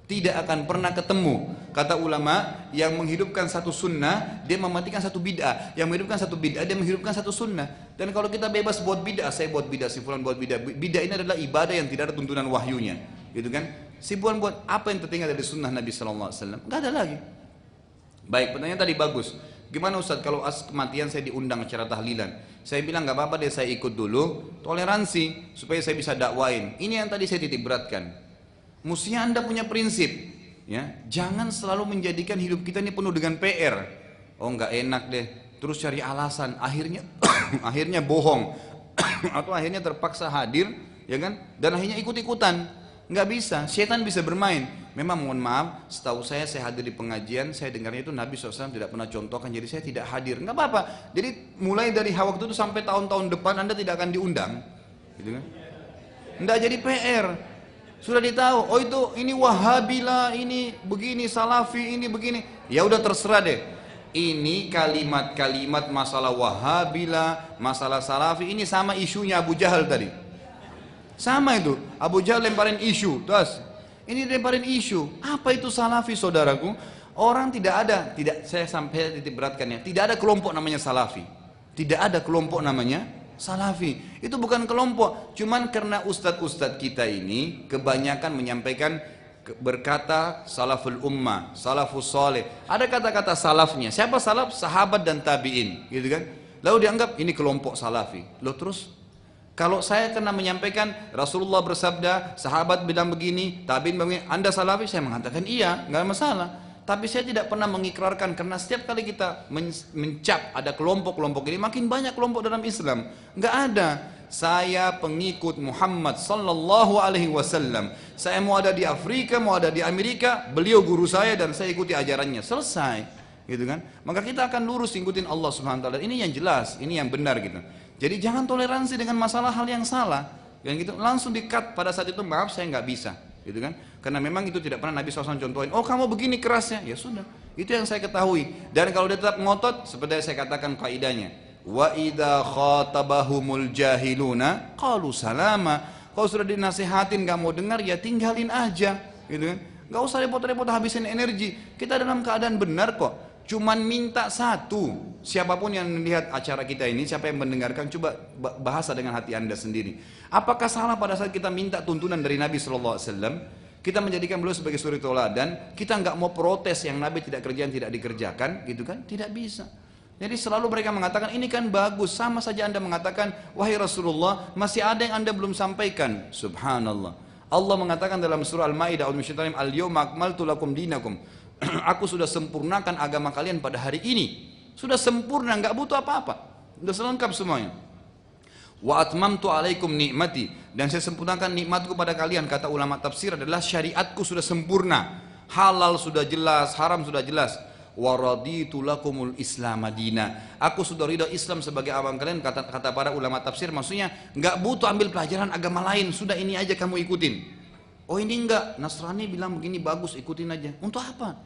Tidak akan pernah ketemu. Kata ulama, yang menghidupkan satu sunnah, dia mematikan satu bid'ah. Yang menghidupkan satu bid'ah, dia menghidupkan satu sunnah. Dan kalau kita bebas buat bid'ah, saya buat bid'ah, si fulan buat bid'ah. Bid'ah ini adalah ibadah yang tidak ada tuntunan wahyunya, gitu kan? Si fulan buat apa yang tertinggal dari sunnah Nabi SAW? Enggak ada lagi. Baik, pertanyaan tadi bagus. Gimana Ustaz kalau kematian saya diundang acara tahlilan? Saya bilang nggak apa-apa deh, saya ikut dulu. Toleransi supaya saya bisa dakwain. Ini yang tadi saya titik beratkan. Mestinya anda punya prinsip, ya. Jangan selalu menjadikan hidup kita ini penuh dengan PR. Oh nggak enak deh. Terus cari alasan. Akhirnya akhirnya bohong atau akhirnya terpaksa hadir, ya kan? Dan akhirnya ikut-ikutan. Nggak bisa. Setan bisa bermain. Memang mohon maaf, setahu saya hadir di pengajian, saya dengarnya itu Nabi SAW tidak pernah contohkan, jadi saya tidak hadir. Nggak apa-apa. Jadi mulai dari waktu itu sampai tahun-tahun depan Anda tidak akan diundang, gitu kan? Nggak jadi PR. Sudah ditahu. Oh itu ini Wahabila, ini begini, Salafi, ini begini. Ya udah terserah deh. Ini kalimat-kalimat masalah Wahabila, masalah Salafi ini sama isunya Abu Jahal tadi. Sama itu. Abu Jahal lemparin isu, terus. Ini lemparin isu. Apa itu Salafi, saudaraku? Orang tidak ada, saya sampai titik beratkan ya. Tidak ada kelompok namanya Salafi. Tidak ada kelompok namanya Salafi. Itu bukan kelompok. Cuman karena ustadz-ustadz kita ini kebanyakan menyampaikan berkata salaful ummah, salafus soleh. Ada kata-kata salafnya. Siapa salaf? Sahabat dan tabi'in, gitu kan? Lalu dianggap ini kelompok Salafi. Loh terus? Kalau saya kena menyampaikan Rasulullah bersabda, sahabat bilang begini, tabi'in begini, Anda Salafi? Saya mengatakan iya, nggak masalah. Tapi saya tidak pernah mengikrarkan, karena setiap kali kita mencap ada kelompok-kelompok ini, makin banyak kelompok dalam Islam. Nggak ada. Saya pengikut Muhammad sallallahu alaihi wasallam. Saya mau ada di Afrika, mau ada di Amerika, beliau guru saya dan saya ikuti ajarannya. Selesai, gitu kan? Maka kita akan lurus ikutin Allah Subhanahu wa taala. Ini yang jelas, ini yang benar gitu. Jadi jangan toleransi dengan masalah hal yang salah. Yang gitu langsung di-cut pada saat itu, maaf saya nggak bisa, gitu kan? Karena memang itu tidak pernah Nabi SAW contohin. Oh kamu begini kerasnya, ya sudah. Itu yang saya ketahui. Dan kalau dia tetap ngotot, seperti yang saya katakan kaidahnya, wa idza khatabahumul jahiluna qalu salama. Kalau sudah dinasihatin nggak mau dengar, ya tinggalin aja, gitu kan? Nggak usah repot-repot habisin energi. Kita dalam keadaan benar kok. Cuman minta satu. Siapapun yang melihat acara kita ini, siapa yang mendengarkan, coba bahasa dengan hati anda sendiri. Apakah salah pada saat kita minta tuntunan dari Nabi SAW? Kita menjadikan beliau sebagai suri teladan, kita nggak mau protes yang Nabi tidak kerjakan, tidak dikerjakan, gitu kan? Tidak bisa. Jadi selalu mereka mengatakan, ini kan bagus, sama saja anda mengatakan, wahai Rasulullah, masih ada yang anda belum sampaikan. Subhanallah. Allah mengatakan dalam surah Al-Ma'idah, Al-Yawma akmaltu lakum dinakum. Aku sudah sempurnakan agama kalian pada hari ini. Sudah sempurna, nggak butuh apa-apa. Sudah selengkap semuanya. Wa atmamtu alaikum nikmati, dan saya sempurnakan nikmatku pada kalian. Kata ulama tafsir adalah syariatku sudah sempurna, halal sudah jelas, haram sudah jelas. Wa raditu lakumul islam madina, aku sudah ridha Islam sebagai agama kalian. Kata para ulama tafsir, maksudnya nggak butuh ambil pelajaran agama lain, sudah ini aja kamu ikutin. Oh ini enggak, Nasrani bilang begini bagus, ikutin aja. Untuk apa?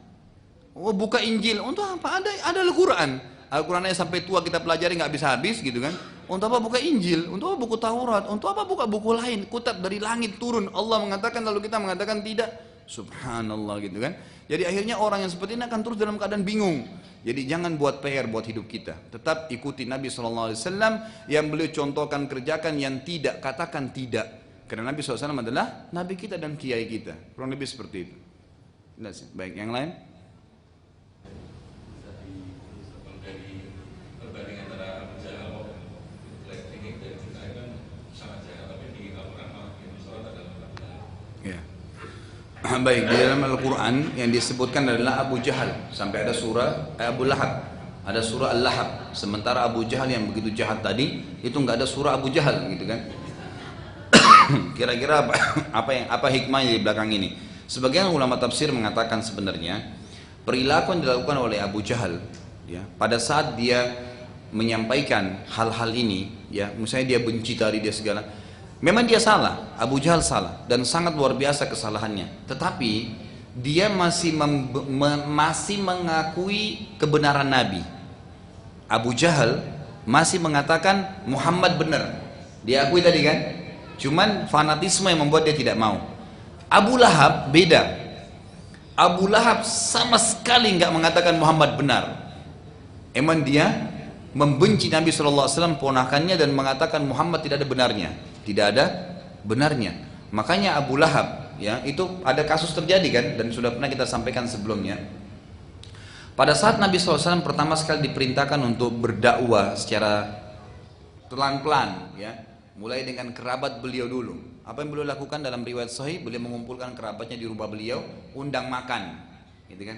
Oh buka Injil, untuk apa? Ada Al-Quran. Al-Qurannya sampai tua kita pelajari nggak bisa habis gitu kan. Untuk apa buka Injil? Untuk apa buku Taurat? Untuk apa buka buku lain? Kutab dari langit turun. Allah mengatakan lalu kita mengatakan tidak. Subhanallah gitu kan. Jadi akhirnya orang yang seperti ini akan terus dalam keadaan bingung. Jadi jangan buat PR buat hidup kita. Tetap ikuti Nabi SAW yang beliau contohkan, kerjakan, yang tidak katakan tidak. Karena Nabi SAW adalah Nabi kita dan kiai kita. Kurang lebih seperti itu. Baik, yang lain? Baik, di dalam Al-Quran yang disebutkan adalah Abu Jahal, sampai ada surah Abu Lahab, ada surah Al-Lahab. Sementara Abu Jahal yang begitu jahat tadi itu nggak ada surah Abu Jahal gitu kan. Kira-kira apa hikmahnya di belakang ini? Sebagian ulama tafsir mengatakan sebenarnya perilaku yang dilakukan oleh Abu Jahal ya, pada saat dia menyampaikan hal-hal ini ya, misalnya dia benci tadi dia segala, memang dia salah, Abu Jahal salah dan sangat luar biasa kesalahannya. Tetapi dia masih mengakui kebenaran Nabi. Abu Jahal masih mengatakan Muhammad benar. Dia akui tadi kan? Cuman fanatisme yang membuat dia tidak mau. Abu Lahab beda. Abu Lahab sama sekali nggak mengatakan Muhammad benar. Emang dia membenci Nabi SAW, ponakannya, dan mengatakan Muhammad tidak ada benarnya. Tidak ada benarnya. Makanya Abu Lahab ya, itu ada kasus terjadi kan, dan sudah pernah kita sampaikan sebelumnya. Pada saat Nabi SAW pertama sekali diperintahkan untuk berdakwah secara pelan-pelan ya, mulai dengan kerabat beliau dulu. Apa yang beliau lakukan dalam riwayat sahih, beliau mengumpulkan kerabatnya di rumah beliau, undang makan gitu kan.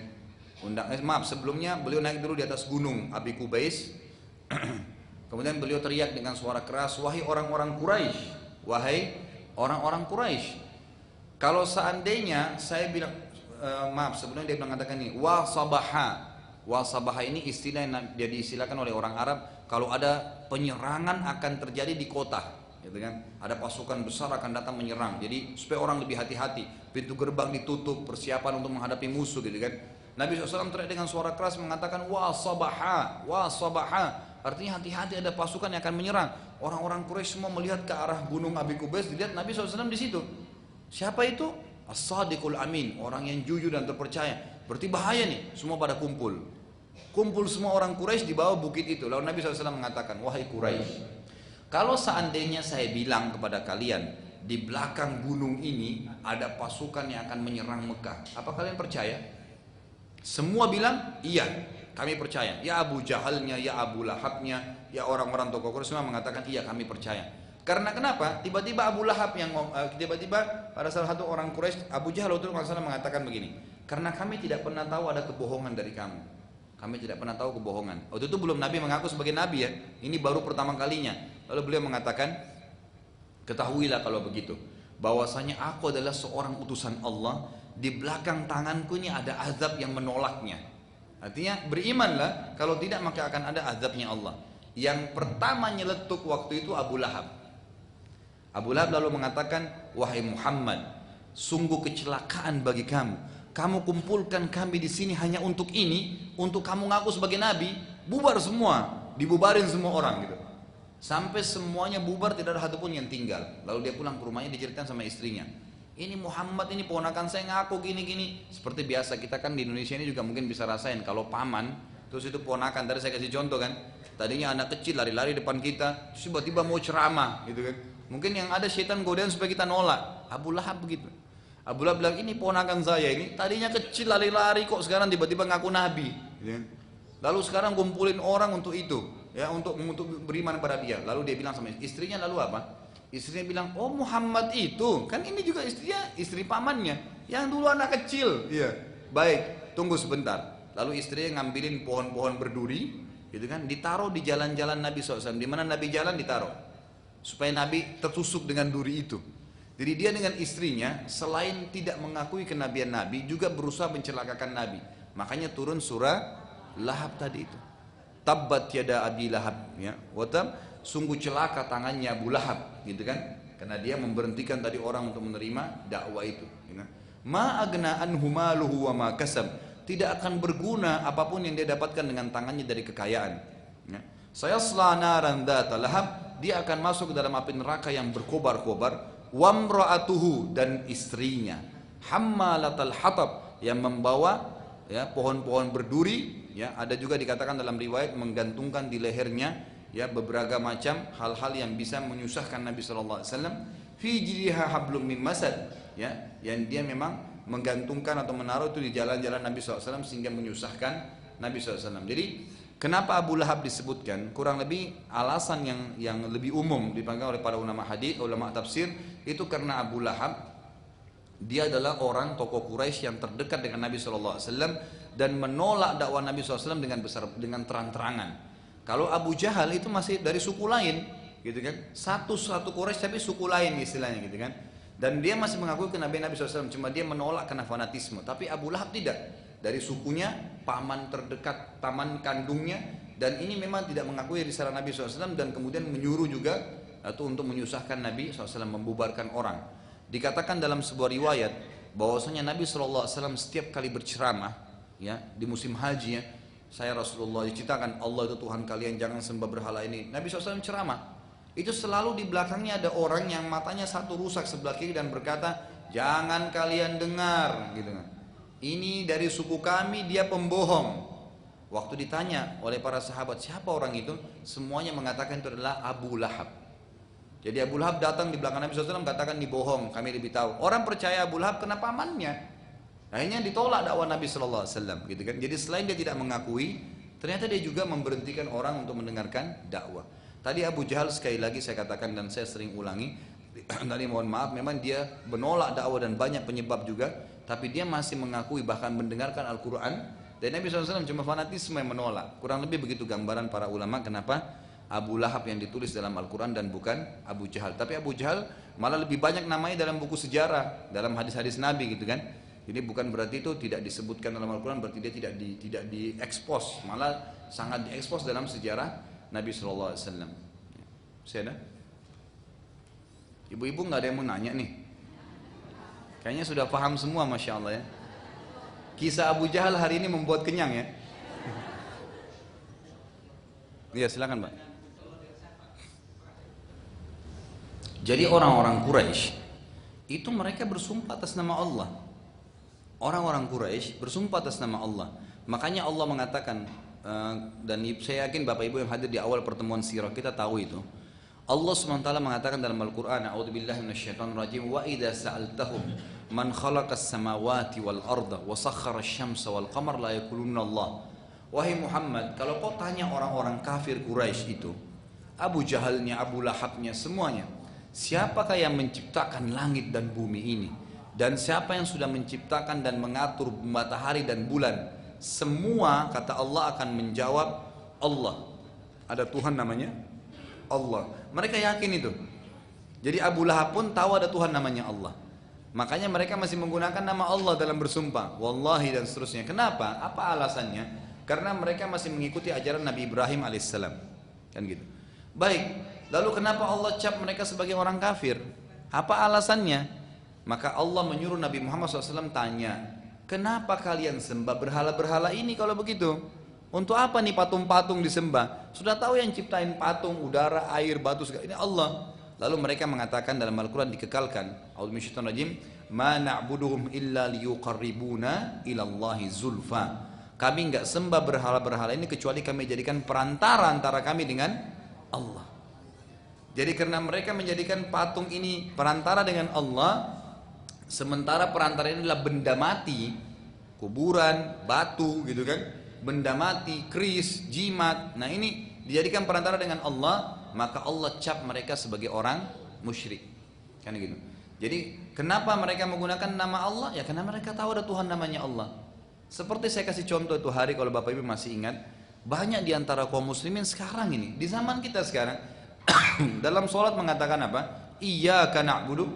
Sebelumnya beliau naik dulu di atas gunung Abi Kubais. Kemudian beliau teriak dengan suara keras, wahai orang-orang Quraisy, wahai orang-orang Quraisy, kalau seandainya saya bilang sebelumnya dia mengatakan ini wa sabaha. Wa sabaha ini istilah yang dia diistilahkan oleh orang Arab kalau ada penyerangan akan terjadi di kota gitu kan, ada pasukan besar akan datang menyerang, jadi supaya orang lebih hati-hati, pintu gerbang ditutup, persiapan untuk menghadapi musuh gitu kan. Nabi SAW teriak dengan suara keras mengatakan wa sabaha, wa sabaha, artinya hati-hati ada pasukan yang akan menyerang. Orang-orang Quraisy semua melihat ke arah gunung Abi Kubais, dilihat Nabi SAW di situ. Siapa itu? As-Sadiqul Amin, orang yang jujur dan terpercaya. Berarti bahaya nih, semua pada kumpul. Kumpul semua orang Quraisy di bawah bukit itu. Lalu Nabi SAW mengatakan, wahai Quraisy, kalau seandainya saya bilang kepada kalian di belakang gunung ini ada pasukan yang akan menyerang Mekah, apa kalian percaya? Semua bilang, iya, kami percaya. Ya Abu Jahalnya, ya Abu Lahabnya, ya orang-orang tokoh Quraisy semua mengatakan, iya kami percaya. Karena kenapa? Tiba-tiba Abu Lahab yang tiba-tiba pada salah satu orang Quraisy, Abu Jahal waktu itu mengatakan begini, karena kami tidak pernah tahu ada kebohongan dari kamu. Kami tidak pernah tahu kebohongan. Waktu itu belum Nabi mengaku sebagai Nabi ya. Ini baru pertama kalinya. Lalu beliau mengatakan, ketahuilah kalau begitu, bahwasanya aku adalah seorang utusan Allah. Di belakang tanganku ini ada azab yang menolaknya. Artinya berimanlah, kalau tidak maka akan ada azabnya Allah. Yang pertama nyeletuk waktu itu Abu Lahab. Abu Lahab lalu mengatakan, wahai Muhammad, sungguh kecelakaan bagi kamu. Kamu kumpulkan kami di sini hanya untuk ini, untuk kamu ngaku sebagai nabi, bubar semua, dibubarin semua orang gitu. Sampai semuanya bubar, tidak ada satupun yang tinggal. Lalu dia pulang ke rumahnya, diceritakan sama istrinya. Ini Muhammad ini ponakan saya ngaku gini-gini. Seperti biasa kita kan di Indonesia ini juga mungkin bisa rasain kalau paman Terus itu ponakan, tadi saya kasih contoh kan. Tadinya anak kecil lari-lari depan kita, terus tiba-tiba mau ceramah gitu kan. Mungkin yang ada setan godaan supaya kita nolak. Abu Lahab begitu. Abu Lahab bilang, ini ponakan saya ini, tadinya kecil lari-lari kok sekarang tiba-tiba ngaku nabi. Gitu kan. Lalu sekarang kumpulin orang untuk itu, ya untuk beriman kepada dia. Lalu dia bilang sama istrinya, lalu apa? Istrinya bilang, oh Muhammad itu, kan ini juga istrinya, istri pamannya, yang dulu anak kecil. Iya. Baik, tunggu sebentar. Lalu istrinya ngambilin pohon-pohon berduri, gitu kan, ditaruh di jalan-jalan Nabi SAW. Di mana Nabi jalan ditaruh, supaya Nabi tertusuk dengan duri itu. Jadi dia dengan istrinya selain tidak mengakui kenabian Nabi, juga berusaha mencelakakan Nabi. Makanya turun surah Lahab tadi itu. Tabbat yada Abi Lahab, ya. Watab, sungguh celaka tangannya Abu Lahab, gitu kan? Karena dia memberhentikan tadi orang untuk menerima dakwah itu. Ya. Ma agna anhu maluhu wa ma kasab. Tidak akan berguna apapun yang dia dapatkan dengan tangannya dari kekayaan. Ya. Sayasla naran dzata lahab, dia akan masuk ke dalam api neraka yang berkobar-kobar. Wamra'atuhu, dan istrinya hammalatal hatab, yang membawa ya pohon-pohon berduri, ya. Ada juga dikatakan dalam riwayat menggantungkan di lehernya ya beberapa macam hal-hal yang bisa menyusahkan Nabi sallallahu alaihi wasallam. Fi jiriha hablum min masad, ya, yang dia memang menggantungkan atau menaruh itu di jalan-jalan Nabi SAW sehingga menyusahkan Nabi SAW. Jadi kenapa Abu Lahab disebutkan? Kurang lebih alasan yang lebih umum dipanggil oleh para ulama hadis, ulama tafsir, itu karena Abu Lahab dia adalah orang tokoh Quraisy yang terdekat dengan Nabi SAW dan menolak dakwah Nabi SAW dengan terang-terangan. Kalau Abu Jahal itu masih dari suku lain, gitu kan? Satu Quraisy tapi suku lain istilahnya, gitu kan? Dan dia masih mengakui kenabian Nabi SAW, cuma dia menolak karena fanatisme. Tapi Abu Lahab tidak, dari sukunya, paman terdekat, paman kandungnya, dan ini memang tidak mengakui risalah Nabi SAW dan kemudian menyuruh juga atau untuk menyusahkan Nabi SAW, membubarkan orang. Dikatakan dalam sebuah riwayat bahwasanya Nabi SAW setiap kali berceramah, ya, di musim haji, ya, saya Rasulullah diceritakan Allah itu Tuhan kalian, jangan sembah berhala ini. Nabi SAW ceramah. Itu selalu di belakangnya ada orang yang matanya satu rusak sebelah kiri dan berkata, jangan kalian dengar, gitu kan. Ini dari suku kami, dia pembohong. Waktu ditanya oleh para sahabat siapa orang itu, semuanya mengatakan itu adalah Abu Lahab. Jadi Abu Lahab datang di belakang Nabi SAW katakan dibohong, kami lebih tahu. Orang percaya Abu Lahab kena pamannya. Akhirnya ditolak dakwah Nabi SAW, gitu kan. Jadi selain dia tidak mengakui, ternyata dia juga memberhentikan orang untuk mendengarkan dakwah. Tadi Abu Jahal sekali lagi saya katakan dan saya sering ulangi, tadi mohon maaf, memang dia menolak dakwah dan banyak penyebab juga, tapi dia masih mengakui bahkan mendengarkan Al-Quran, dan Nabi SAW cuma fanatisme yang menolak. Kurang lebih begitu gambaran para ulama kenapa Abu Lahab yang ditulis dalam Al-Quran dan bukan Abu Jahal. Tapi Abu Jahal malah lebih banyak namanya dalam buku sejarah, dalam hadis-hadis Nabi, gitu kan. Jadi bukan berarti itu tidak disebutkan dalam Al-Quran, berarti dia tidak diekspos, malah sangat diekspos dalam sejarah Nabi SAW. Masih ada? Ibu-ibu nggak ada yang mau nanya nih? Kayaknya sudah paham semua, Masya Allah ya. Kisah Abu Jahal hari ini membuat kenyang ya. Iya silakan Pak. Jadi orang-orang Quraisy itu mereka bersumpah atas nama Allah. Orang-orang Quraisy bersumpah atas nama Allah. Makanya Allah mengatakan, dan saya yakin Bapak Ibu yang hadir di awal pertemuan sirah kita tahu itu. Allah SWT mengatakan dalam Al-Quran, A'udzubillahi minasyaitonirrajim, wa idza sa'altahum man khalaqas samawati wal arda wa sakhkhara asy-syamsa wal qamar la yaqulunna Allah. Wahai Muhammad, kalau kau tanya orang-orang kafir Quraisy itu, Abu Jahalnya, Abu Lahabnya, semuanya, siapakah yang menciptakan langit dan bumi ini? Dan siapa yang sudah menciptakan dan mengatur matahari dan bulan? Semua kata Allah akan menjawab Allah. Ada Tuhan namanya Allah. Mereka yakin itu. Jadi Abu Lahab pun tahu ada Tuhan namanya Allah. Makanya mereka masih menggunakan nama Allah dalam bersumpah, wallahi dan seterusnya. Kenapa? Apa alasannya? Karena mereka masih mengikuti ajaran Nabi Ibrahim alaihissalam. Kan gitu. Baik, lalu kenapa Allah cap mereka sebagai orang kafir? Apa alasannya? Maka Allah menyuruh Nabi Muhammad SAW tanya, kenapa kalian sembah berhala-berhala ini kalau begitu? Untuk apa nih patung-patung disembah? Sudah tahu yang ciptain patung, udara, air, batu, segala ini Allah. Lalu mereka mengatakan dalam Al-Quran dikekalkan, A'udzu minasyaitonir rajim, ma na'buduhum illa liyuqarribuna ilallahi zulfa. kami nggak sembah berhala-berhala ini kecuali kami jadikan perantara antara kami dengan Allah. Jadi karena mereka menjadikan patung ini perantara dengan Allah, sementara perantara ini adalah benda mati, kuburan, batu gitu kan, benda mati, keris, jimat. Nah ini dijadikan perantara dengan Allah, maka Allah cap mereka sebagai orang musyrik. Kan gitu. Jadi kenapa mereka menggunakan nama Allah? Ya karena mereka tahu ada Tuhan namanya Allah. Seperti saya kasih contoh itu hari, kalau Bapak Ibu masih ingat, banyak di antara kaum muslimin sekarang ini, di zaman kita sekarang, dalam sholat mengatakan apa? Iyyaka na'budu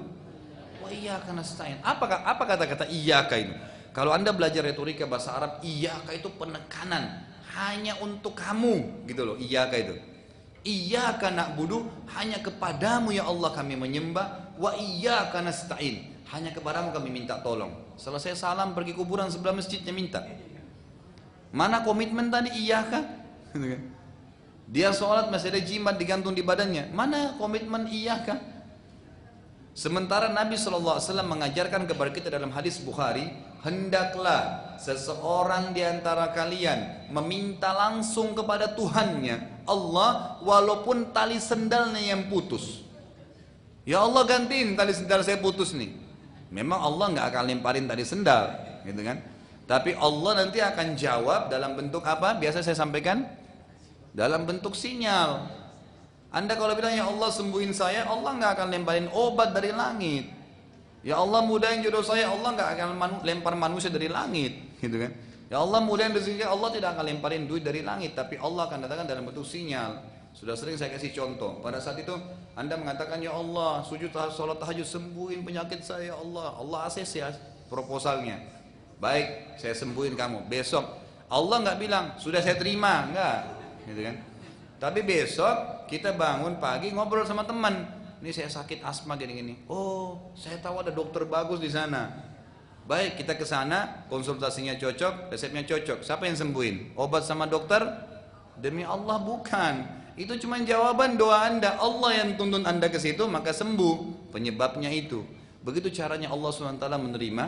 wa iyyaka nasta'in. Apa kata-kata iyyaka itu? Kalau Anda belajar retorika bahasa Arab, iyyaka itu penekanan, hanya untuk kamu, gitu loh, iyyaka itu. Iyyaka na'budu, hanya kepadamu ya Allah kami menyembah, wa iyyaka nasta'in, hanya kepadamu kami minta tolong. Selesai salam pergi kuburan sebelah masjidnya minta. Mana komitmen tadi iyyaka? Dia sholat masih ada jimat digantung di badannya. Mana komitmen iyyaka? Sementara Nabi SAW mengajarkan kepada kita dalam hadis Bukhari, hendaklah seseorang di antara kalian meminta langsung kepada Tuhannya Allah walaupun tali sendalnya yang putus. Ya Allah gantiin tali sendal saya putus nih. Memang Allah nggak akan lemparin tali sendal, gitu kan? Tapi Allah nanti akan jawab dalam bentuk apa? Biasa saya sampaikan dalam bentuk sinyal. Anda kalau bilang ya Allah sembuhin saya, Allah nggak akan lemparin obat dari langit. Ya Allah mudahin jodoh saya, Allah nggak akan lempar manusia dari langit, gitu kan? Ya Allah mudahin rezeki, Allah tidak akan lemparin duit dari langit, tapi Allah akan datangkan dalam bentuk sinyal. Sudah sering saya kasih contoh. Pada saat itu Anda mengatakan ya Allah sujud salat tahajud sembuhin penyakit saya ya Allah. Allah ACC ya proposalnya. Baik, saya sembuhin kamu. Besok Allah nggak bilang sudah saya terima, nggak, gitu kan? Tapi besok kita bangun pagi ngobrol sama teman. Ini saya sakit asma gini-gini. Oh, saya tahu ada dokter bagus di sana. Baik, kita ke sana, konsultasinya cocok, resepnya cocok. Siapa yang sembuhin? Obat sama dokter? Demi Allah bukan. Itu cuma jawaban doa Anda. Allah yang tuntun Anda ke situ, maka sembuh. Penyebabnya itu. Begitu caranya Allah SWT menerima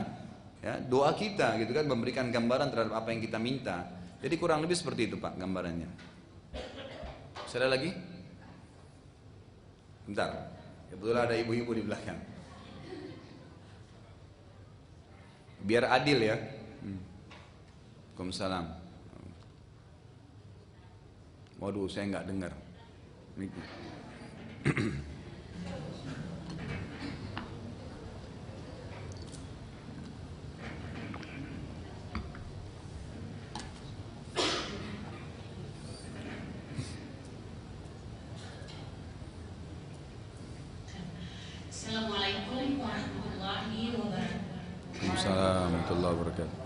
ya, doa kita, gitu kan, memberikan gambaran terhadap apa yang kita minta. Jadi kurang lebih seperti itu Pak gambarannya. Ada lagi? Bentar. Kebetulan ada ibu-ibu di belakang. Biar adil ya. Waalaikumsalam. Waduh, saya nggak dengar. Assalamualaikum warahmatullahi wabarakatuh. Waalaikumsalam warahmatullahi wabarakatuh.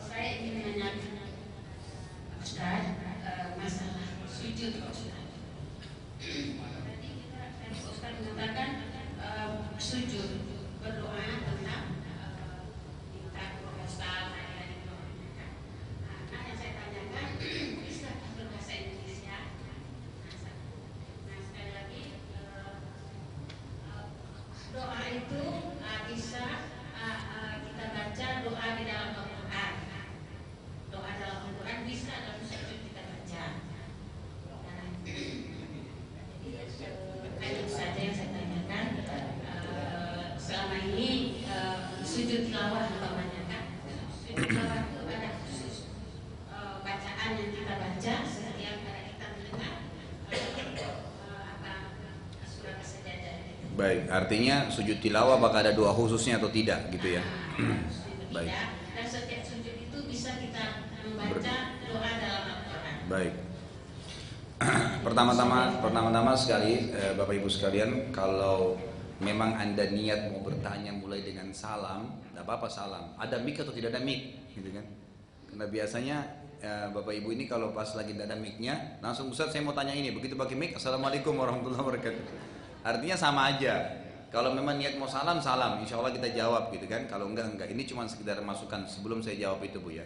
Saya ingin menanyakan Ustaz, masalah sujud Ustaz. Tadi Ustaz mengatakan sujud berdoa tentang minta proposal dari pemerintah. Nah, yang saya tanyakan, bisa berbahasa Indonesia? Nah, sekali lagi doa itu bisa kita baca doa di dalam Al-Quran. Doa dalam Al-Quran bisa dalam sujud kita baca. Hanya saja yang saya tanyakan, selama ini sujud tilawah umpamanya kan, sujud tilawah itu ada khusus bacaan yang kita baca setiap kali kita mendengar surah As-Sajdah itu. Baik, artinya sujud tilawah apakah ada doa khususnya atau tidak gitu ya? Baik. Dan setiap sujud itu bisa kita membaca doa dalam Al-Quran. Baik. Pertama-tama sekali Bapak Ibu sekalian, kalau memang Anda niat mau bertanya mulai dengan salam, tidak apa-apa salam. Ada mic atau tidak ada mic, gitu kan? Karena biasanya Bapak Ibu ini kalau pas lagi tidak ada mic-nya, langsung Ustaz saya mau tanya ini, begitu pakai mic, Assalamualaikum warahmatullahi wabarakatuh. Artinya sama aja. Kalau memang niat mau salam, salam, insya Allah kita jawab gitu kan. Kalau enggak. Ini cuma sekedar masukan sebelum saya jawab itu Bu ya.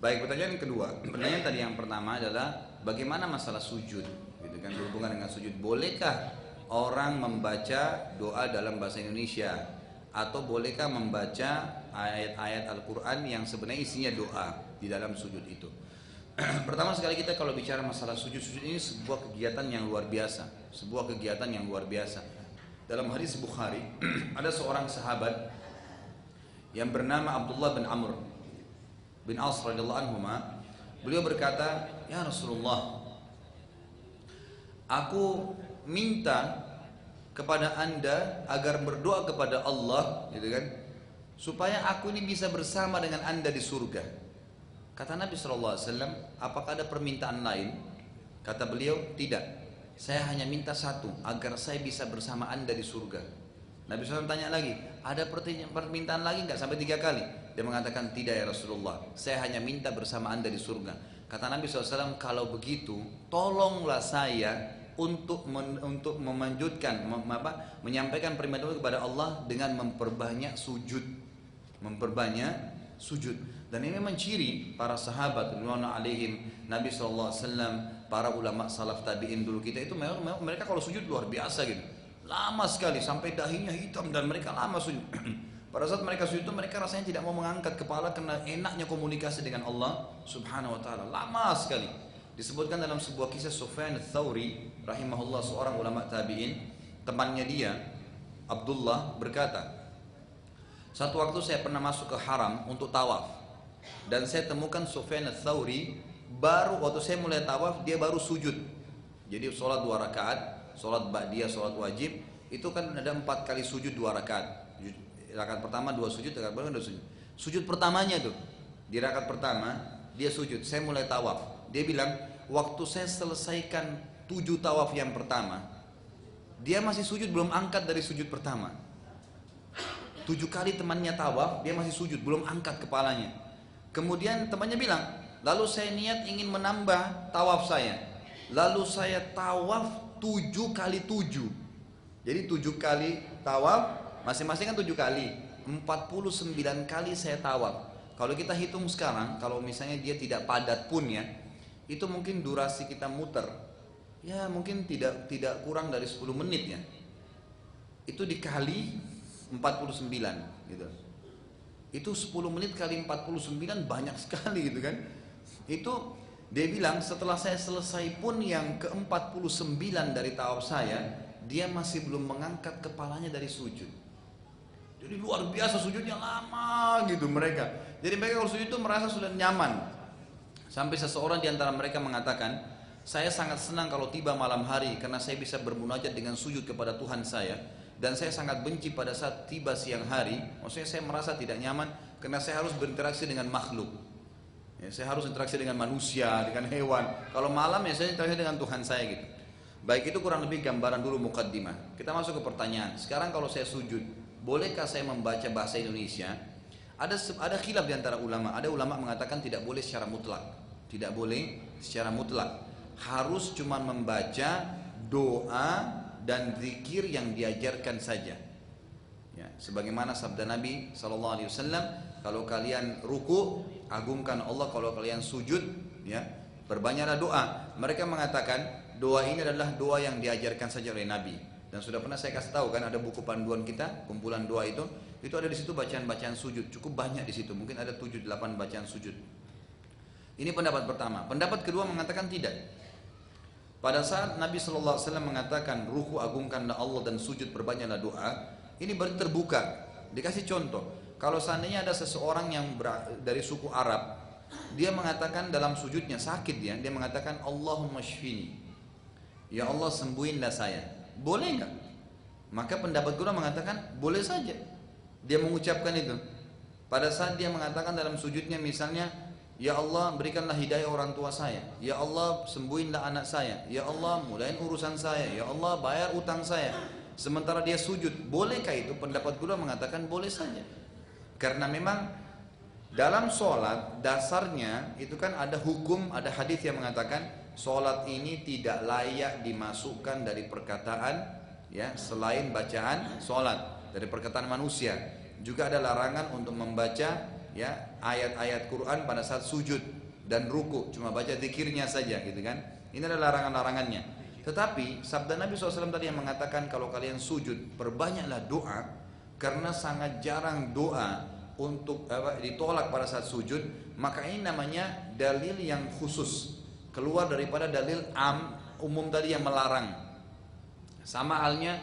Baik, pertanyaan kedua. Pertanyaan tadi yang pertama adalah bagaimana masalah sujud, gitu kan, berhubungan dengan sujud. Bolehkah orang membaca doa dalam bahasa Indonesia? atau bolehkah membaca ayat-ayat Al-Quran yang sebenarnya isinya doa di dalam sujud itu. Pertama sekali kita kalau bicara masalah sujud ini sebuah kegiatan yang luar biasa, Dalam hadis Bukhari ada seorang sahabat yang bernama Abdullah bin Amr bin As radhiyallahu anhuma. Beliau berkata, "Ya Rasulullah, aku minta kepada Anda agar berdoa kepada Allah, gitu kan, supaya aku ini bisa bersama dengan Anda di surga." Kata Nabi SAW, apakah ada permintaan lain? Kata beliau, tidak. Saya hanya minta satu, agar saya bisa bersama Anda di surga. Nabi SAW tanya lagi, ada permintaan lagi nggak? Sampai 3 kali. Dia mengatakan, tidak ya Rasulullah, saya hanya minta bersama Anda di surga. Kata Nabi SAW, kalau begitu, tolonglah saya untuk memanjutkan, menyampaikan permintaan kepada Allah dengan memperbanyak sujud. Dan ini memang ciri para sahabat radhiyallahu alaihim, Nabi SAW, para ulama salaf tabi'in dulu kita itu mereka kalau sujud luar biasa gitu. Lama sekali sampai dahinya hitam dan mereka lama sujud. Pada saat mereka sujud itu mereka rasanya tidak mau mengangkat kepala karena enaknya komunikasi dengan Allah Subhanahu wa taala. Lama sekali. Disebutkan dalam sebuah kisah Sufyan ats-Tsauri rahimahullah, seorang ulama tabi'in, temannya dia Abdullah berkata, satu waktu saya pernah masuk ke haram untuk tawaf. Dan saya temukan Sufyan ats-Tsauri baru waktu saya mulai tawaf dia baru sujud. Jadi sholat 2 rakaat, sholat ba'diyah, sholat wajib itu kan ada 4 kali sujud 2 rakaat. Rakaat pertama 2 sujud, rakaat kedua 2 sujud. Sujud pertamanya tuh di rakaat pertama dia sujud. Saya mulai tawaf. Dia bilang waktu saya selesaikan 7 tawaf yang pertama, dia masih sujud belum angkat dari sujud pertama. 7 kali temannya tawaf dia masih sujud belum angkat kepalanya. Kemudian temannya bilang, lalu saya niat ingin menambah tawaf saya. Lalu saya tawaf 7 kali 7. Jadi 7 kali tawaf, masing-masing kan 7 kali. 49 kali saya tawaf. Kalau kita hitung sekarang, kalau misalnya dia tidak padat pun ya, itu mungkin durasi kita muter. Ya mungkin tidak kurang dari 10 menit ya. Itu dikali 49 gitu. Itu 10 menit kali 49 banyak sekali gitu kan. Itu dia bilang setelah saya selesai pun yang ke-49 dari tawaf saya, dia masih belum mengangkat kepalanya dari sujud. Jadi luar biasa sujudnya lama gitu mereka. Jadi mereka kalau sujud itu merasa sudah nyaman. Sampai seseorang di antara mereka mengatakan, saya sangat senang kalau tiba malam hari karena saya bisa bermunajat dengan sujud kepada Tuhan saya. Dan saya sangat benci pada saat tiba siang hari, maksudnya saya merasa tidak nyaman karena saya harus berinteraksi dengan makhluk. Ya, saya harus interaksi dengan manusia, dengan hewan. Kalau malam ya saya interaksi dengan Tuhan saya gitu. Baik, itu kurang lebih gambaran dulu mukaddimah. Kita masuk ke pertanyaan. Sekarang kalau saya sujud, bolehkah saya membaca bahasa Indonesia? Ada khilaf di antara ulama. Ada ulama mengatakan tidak boleh secara mutlak. Tidak boleh secara mutlak. Harus cuma membaca doa dan zikir yang diajarkan saja. Ya, sebagaimana sabda Nabi SAW, kalau kalian ruku, agungkan Allah, kalau kalian sujud, ya, perbanyaklah doa. Mereka mengatakan doa ini adalah doa yang diajarkan saja oleh Nabi. Dan sudah pernah saya kasih tahu kan, ada buku panduan kita, kumpulan doa itu ada di situ bacaan-bacaan sujud, cukup banyak di situ, mungkin ada 7-8 bacaan sujud. Ini pendapat pertama. Pendapat kedua mengatakan tidak. Pada saat Nabi SAW mengatakan ruku agungkanlah Allah dan sujud perbanyaklah doa, ini berarti terbuka. Dikasih contoh, kalau seandainya ada seseorang yang dari suku Arab, dia mengatakan dalam sujudnya sakit dia mengatakan Allahumma shfini, ya Allah sembuhinlah saya, boleh nggak? Maka pendapat kedua mengatakan boleh saja dia mengucapkan itu. Pada saat dia mengatakan dalam sujudnya misalnya, ya Allah berikanlah hidayah orang tua saya, ya Allah sembuhinlah anak saya, ya Allah mulain urusan saya, ya Allah bayar utang saya. Sementara dia sujud, bolehkah itu? Pendapat kedua mengatakan boleh saja. Karena memang dalam sholat dasarnya itu kan ada hukum, ada hadis yang mengatakan sholat ini tidak layak dimasukkan dari perkataan ya selain bacaan sholat, dari perkataan manusia. Juga ada larangan untuk membaca ya ayat-ayat Quran pada saat sujud dan ruku, cuma baca zikirnya saja gitu kan. Ini adalah larangan-larangannya. Tetapi sabda Nabi SAW tadi yang mengatakan kalau kalian sujud perbanyaklah doa, karena sangat jarang doa untuk ditolak pada saat sujud, maka ini namanya dalil yang khusus, keluar daripada dalil umum tadi yang melarang. Sama halnya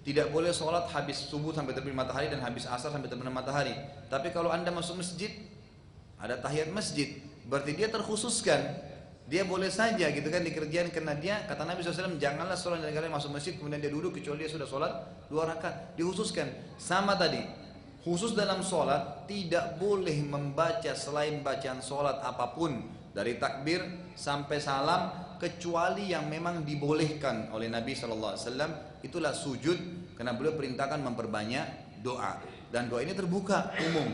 tidak boleh sholat habis subuh sampai terbit matahari dan habis asar sampai terbenam matahari. Tapi kalau anda masuk masjid, ada tahiyat masjid, berarti dia terkhususkan. Dia boleh saja gitu kan dikerjain, karena dia kata Nabi SAW, janganlah seorang dari kalian masuk masjid kemudian dia duduk kecuali dia sudah sholat 2 rakaat. Dikhususkan. Sama tadi, khusus dalam sholat tidak boleh membaca selain bacaan sholat apapun dari takbir sampai salam, kecuali yang memang dibolehkan oleh Nabi SAW. Itulah sujud, karena beliau perintahkan memperbanyak doa, dan doa ini terbuka umum.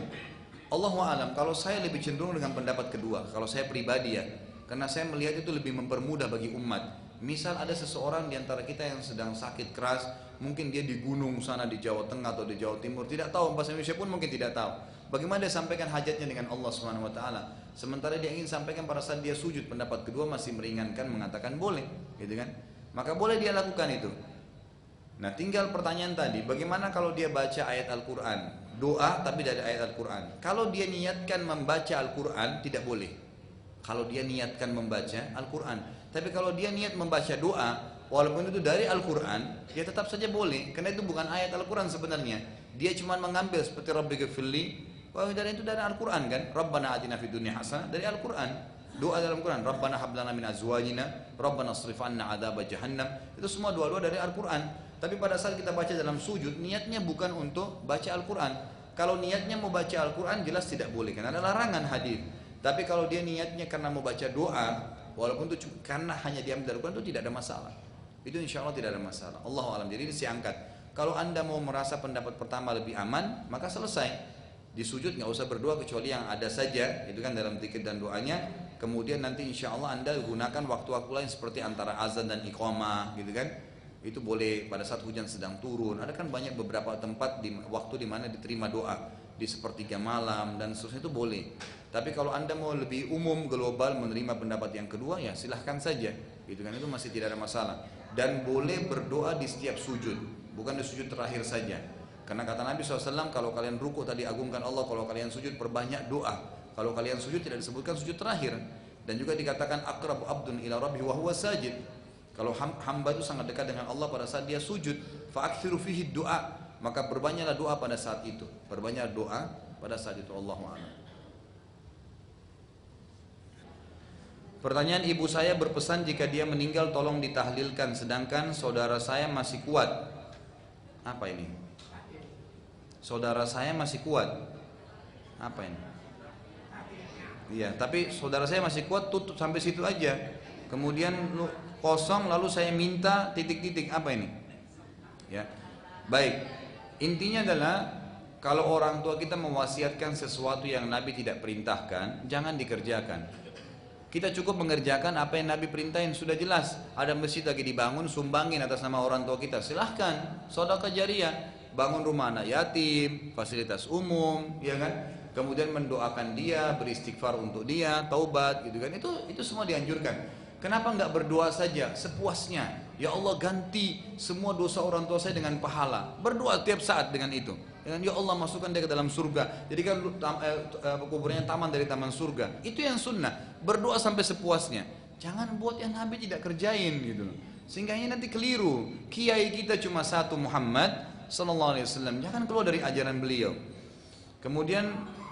Allahu a'lam, kalau saya lebih cenderung dengan pendapat kedua, kalau saya pribadi ya, karena saya melihat itu lebih mempermudah bagi umat. Misal ada seseorang di antara kita yang sedang sakit keras, mungkin dia di gunung sana di Jawa Tengah atau di Jawa Timur, tidak tahu bahasa Indonesia pun mungkin tidak tahu. Bagaimana dia sampaikan hajatnya dengan Allah Subhanahu wa taala? Sementara dia ingin sampaikan pada saat dia sujud, pendapat kedua masih meringankan, mengatakan boleh, gitu kan? Maka boleh dia lakukan itu. Nah, tinggal pertanyaan tadi, bagaimana kalau dia baca ayat Al-Qur'an, doa tapi dari ayat Al-Qur'an? Kalau dia niatkan membaca Al-Qur'an tidak boleh. Kalau dia niatkan membaca Al-Quran. Tapi kalau dia niat membaca doa, walaupun itu dari Al-Quran, dia tetap saja boleh. Karena itu bukan ayat Al-Quran sebenarnya. Dia cuma mengambil seperti Rabbighfirli, dan itu dari Al-Quran kan. Rabbana atina fid dunya hasanah, dari Al-Quran. Doa dalam Al-Quran. Rabbana hab lana min azwajina, Rabbana asrif anna adzab jahannam. Itu semua doa-doa dari Al-Quran. Tapi pada saat kita baca dalam sujud, niatnya bukan untuk baca Al-Quran. Kalau niatnya mau baca Al-Quran, jelas tidak boleh, karena ada larangan hadis. Tapi kalau dia niatnya karena mau baca doa, walaupun itu karena hanya diambil dari Al-Quran, itu tidak ada masalah. Itu insya Allah tidak ada masalah. Allahu a'lam. Jadi ini saya angkat. Kalau anda mau merasa pendapat pertama lebih aman, maka selesai. Di sujud nggak usah berdoa kecuali yang ada saja, itu kan dalam zikir dan doanya. Kemudian nanti insya Allah anda gunakan waktu-waktu lain seperti antara azan dan iqamah, gitu kan. Itu boleh pada saat hujan sedang turun. Ada kan banyak beberapa tempat waktu di mana diterima doa, di sepertiga malam dan seterusnya, itu boleh. Tapi kalau anda mau lebih umum, global, menerima pendapat yang kedua, ya silahkan saja, gitu kan, itu masih tidak ada masalah. Dan boleh berdoa di setiap sujud, bukan di sujud terakhir saja. Karena kata Nabi SAW, kalau kalian ruku tadi agungkan Allah, kalau kalian sujud perbanyak doa. Kalau kalian sujud tidak disebutkan sujud terakhir. Dan juga dikatakan aqrabu abdun ila rabbi wa huwa sajid. Kalau hamba itu sangat dekat dengan Allah pada saat dia sujud, fa'akthiru fihi doa, maka perbanyaklah doa pada saat itu. Perbanyak doa pada saat itu. Allahu a'lam. Pertanyaan, ibu saya berpesan jika dia meninggal tolong ditahlilkan, sedangkan saudara saya masih kuat. Apa ini? Saudara saya masih kuat. Apa ini? Iya, tapi saudara saya masih kuat, tutup sampai situ aja. Kemudian kosong, lalu saya minta titik-titik. Apa ini? Ya. Baik. Intinya adalah kalau orang tua kita mewasiatkan sesuatu yang Nabi tidak perintahkan, jangan dikerjakan. Kita cukup mengerjakan apa yang Nabi perintahin. Sudah jelas, ada masjid lagi dibangun, sumbangin atas nama orang tua kita, silahkan, sedekah jariah, bangun rumah anak yatim, fasilitas umum, ya kan, kemudian mendoakan dia, beristighfar untuk dia, taubat, gitu kan, itu semua dianjurkan. Kenapa nggak berdoa saja sepuasnya? Ya Allah, ganti semua dosa orang tua saya dengan pahala. Berdoa tiap saat dengan itu. Dengan ya Allah, masukkan dia ke dalam surga. Jadi kan kuburnya taman dari taman surga. Itu yang sunnah. Berdoa sampai sepuasnya. Jangan buat yang Nabi tidak kerjain gitu. Sehingga ini nanti keliru. Kiai kita cuma satu, Muhammad sallallahu alaihi wasallam. Jangan keluar dari ajaran beliau. Kemudian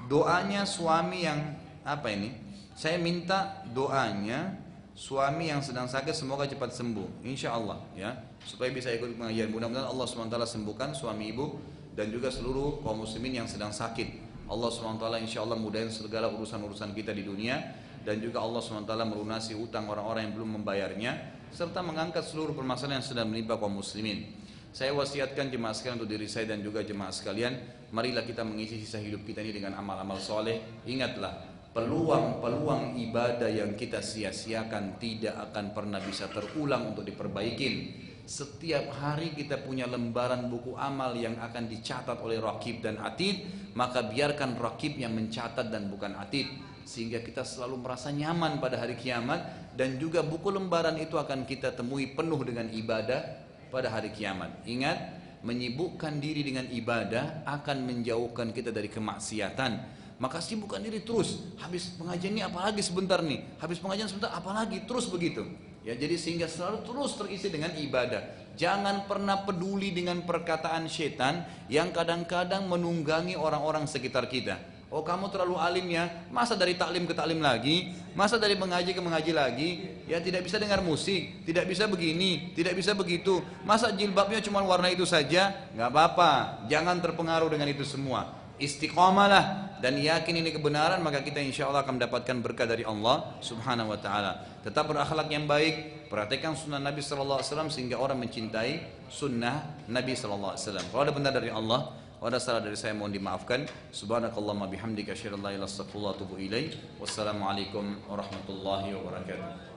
doanya suami yang apa ini? Saya minta doanya suami yang sedang sakit semoga cepat sembuh, insya Allah ya, supaya bisa ikut pengajian. Mudah-mudahan Allah SWT sembuhkan suami ibu dan juga seluruh kaum muslimin yang sedang sakit. Allah SWT insya Allah mudahin segala urusan-urusan kita di dunia, dan juga Allah SWT melunasi utang orang-orang yang belum membayarnya, serta mengangkat seluruh permasalahan yang sedang menimpa kaum muslimin. Saya wasiatkan jemaah sekalian, untuk diri saya dan juga jemaah sekalian, marilah kita mengisi sisa hidup kita ini dengan amal-amal soleh. Ingatlah, peluang-peluang ibadah yang kita sia-siakan tidak akan pernah bisa terulang untuk diperbaikin. Setiap hari kita punya lembaran buku amal yang akan dicatat oleh Raqib dan Atid, maka biarkan Raqib yang mencatat dan bukan Atid, sehingga kita selalu merasa nyaman pada hari kiamat. Dan juga buku lembaran itu akan kita temui penuh dengan ibadah pada hari kiamat. Ingat, menyibukkan diri dengan ibadah akan menjauhkan kita dari kemaksiatan. Maka sibukkan diri terus. Habis pengajian ini apalagi sebentar nih, habis pengajian sebentar apalagi, terus begitu. Ya, jadi sehingga selalu terus terisi dengan ibadah. Jangan pernah peduli dengan perkataan setan yang kadang-kadang menunggangi orang-orang sekitar kita. Oh, kamu terlalu alim ya, masa dari taklim ke taklim lagi, masa dari mengaji ke mengaji lagi, ya tidak bisa dengar musik, tidak bisa begini, tidak bisa begitu, masa jilbabnya cuma warna itu saja, nggak apa-apa, jangan terpengaruh dengan itu semua. Istiqamalah dan yakin ini kebenaran, maka kita insya Allah akan mendapatkan berkah dari Allah Subhanahu wa Ta'ala. Tetap berakhlak yang baik, perhatikan sunnah Nabi Sallallahu Alaihi Wasallam sehingga orang mencintai sunnah Nabi Sallallahu Alaihi Wasallam. Kalau ada benar dari Allah, kalau ada salah dari saya mohon dimaafkan. Subhanakallahumma bihamdika asyhadu an la ilaha illa anta astaghfiruka wa atubu ilaik. Wassalamualaikum warahmatullahi wabarakatuh.